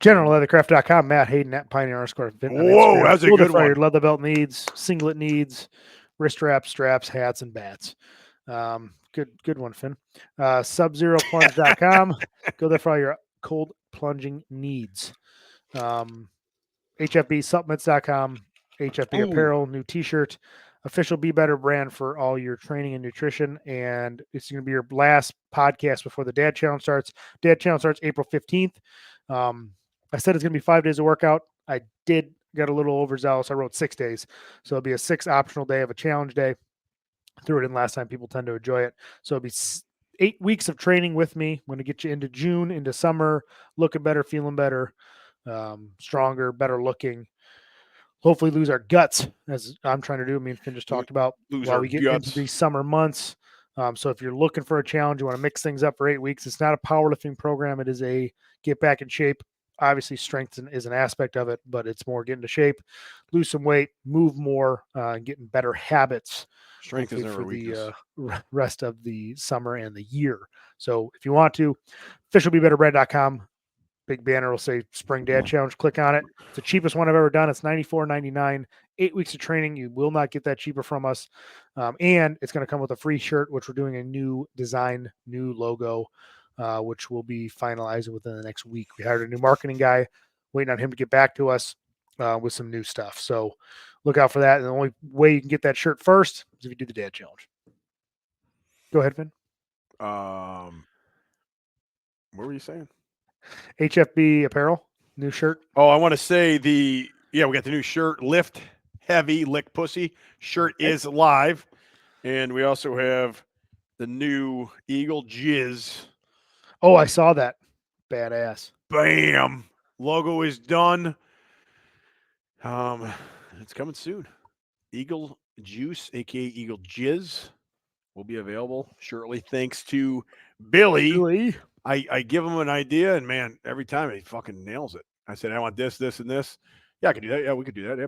GeneralLeathercraft.com, Matt Hayden at Pioneer_Fit. Whoa, that's a good one. Your leather belt needs, singlet needs, wrist straps, hats, and bats. Good one, Finn. SubZeroPlunge.com. Go there for all your cold plunging needs. HFBSupplements.com. HFB Apparel, new t-shirt. Official Be Better brand for all your training and nutrition. And it's going to be your last podcast before the Dad Challenge starts. Dad Challenge starts April 15th. I said it's going to be 5 days of workout. I did get a little overzealous. I wrote 6 days. So it'll be a 6 optional day of a challenge day. Threw it in last time. People tend to enjoy it. So it'll be 8 weeks of training with me. I'm going to get you into June, into summer, looking better, feeling better, stronger, better looking. Hopefully lose our guts, as I'm trying to do. Me and Finn just talked about while we get into these summer months. So if you're looking for a challenge, you want to mix things up for 8 weeks. It's not a powerlifting program. It is a get back in shape. Obviously, strength is an aspect of it, but it's more getting to shape, lose some weight, move more, and getting better habits. Strength is never weakness. The rest of the summer and the year. So if you want to, officialbebetterbrand.com. Big banner will say Spring Dad Challenge. Click on it. It's the cheapest one I've ever done. It's $94.99. 8 weeks of training. You will not get that cheaper from us. And it's going to come with a free shirt, which we're doing a new design, new logo, which will be finalized within the next week. We hired a new marketing guy, waiting on him to get back to us with some new stuff. So look out for that. And the only way you can get that shirt first is if you do the Dad Challenge. Go ahead, Finn. What were you saying? HFB Apparel, new shirt. Oh, I want to say we got the new shirt, Lift Heavy, Lick Pussy. Shirt is live. And we also have the new Eagle Jizz. Oh, I saw that. Badass. Bam. Logo is done. It's coming soon. Eagle Juice, aka Eagle Jizz, will be available shortly. Thanks to Billy. I give him an idea, and man, every time he fucking nails it. I said, I want this, this, and this. Yeah, I could do that. Yeah, we could do that. Yeah,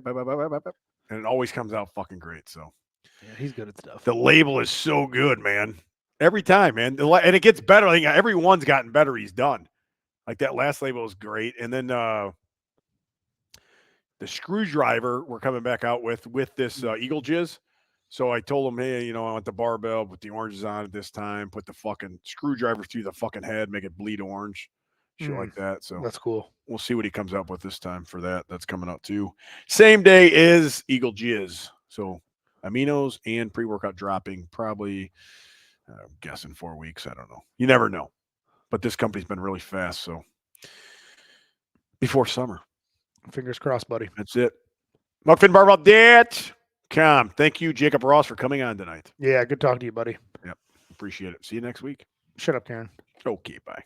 and it always comes out fucking great. So yeah, he's good at stuff. The label is so good, man. Every time, man. And it gets better. I think everyone's gotten better he's done. Like that last label is great. And then the screwdriver we're coming back out with this Eagle Jizz. So I told him, hey, I want the barbell, put the oranges on it this time, put the fucking screwdriver through the fucking head, make it bleed orange, shit like that. So that's cool. We'll see what he comes up with this time for that. That's coming out too. Same day is Eagle Jizz. So aminos and pre-workout dropping probably I'm guessing 4 weeks. I don't know. You never know. But this company's been really fast. So before summer. Fingers crossed, buddy. That's it. MuckFinBarbell.com. Thank you, Jacob Ross, for coming on tonight. Yeah, good talking to you, buddy. Appreciate it. See you next week. Shut up, Karen. Okay, bye.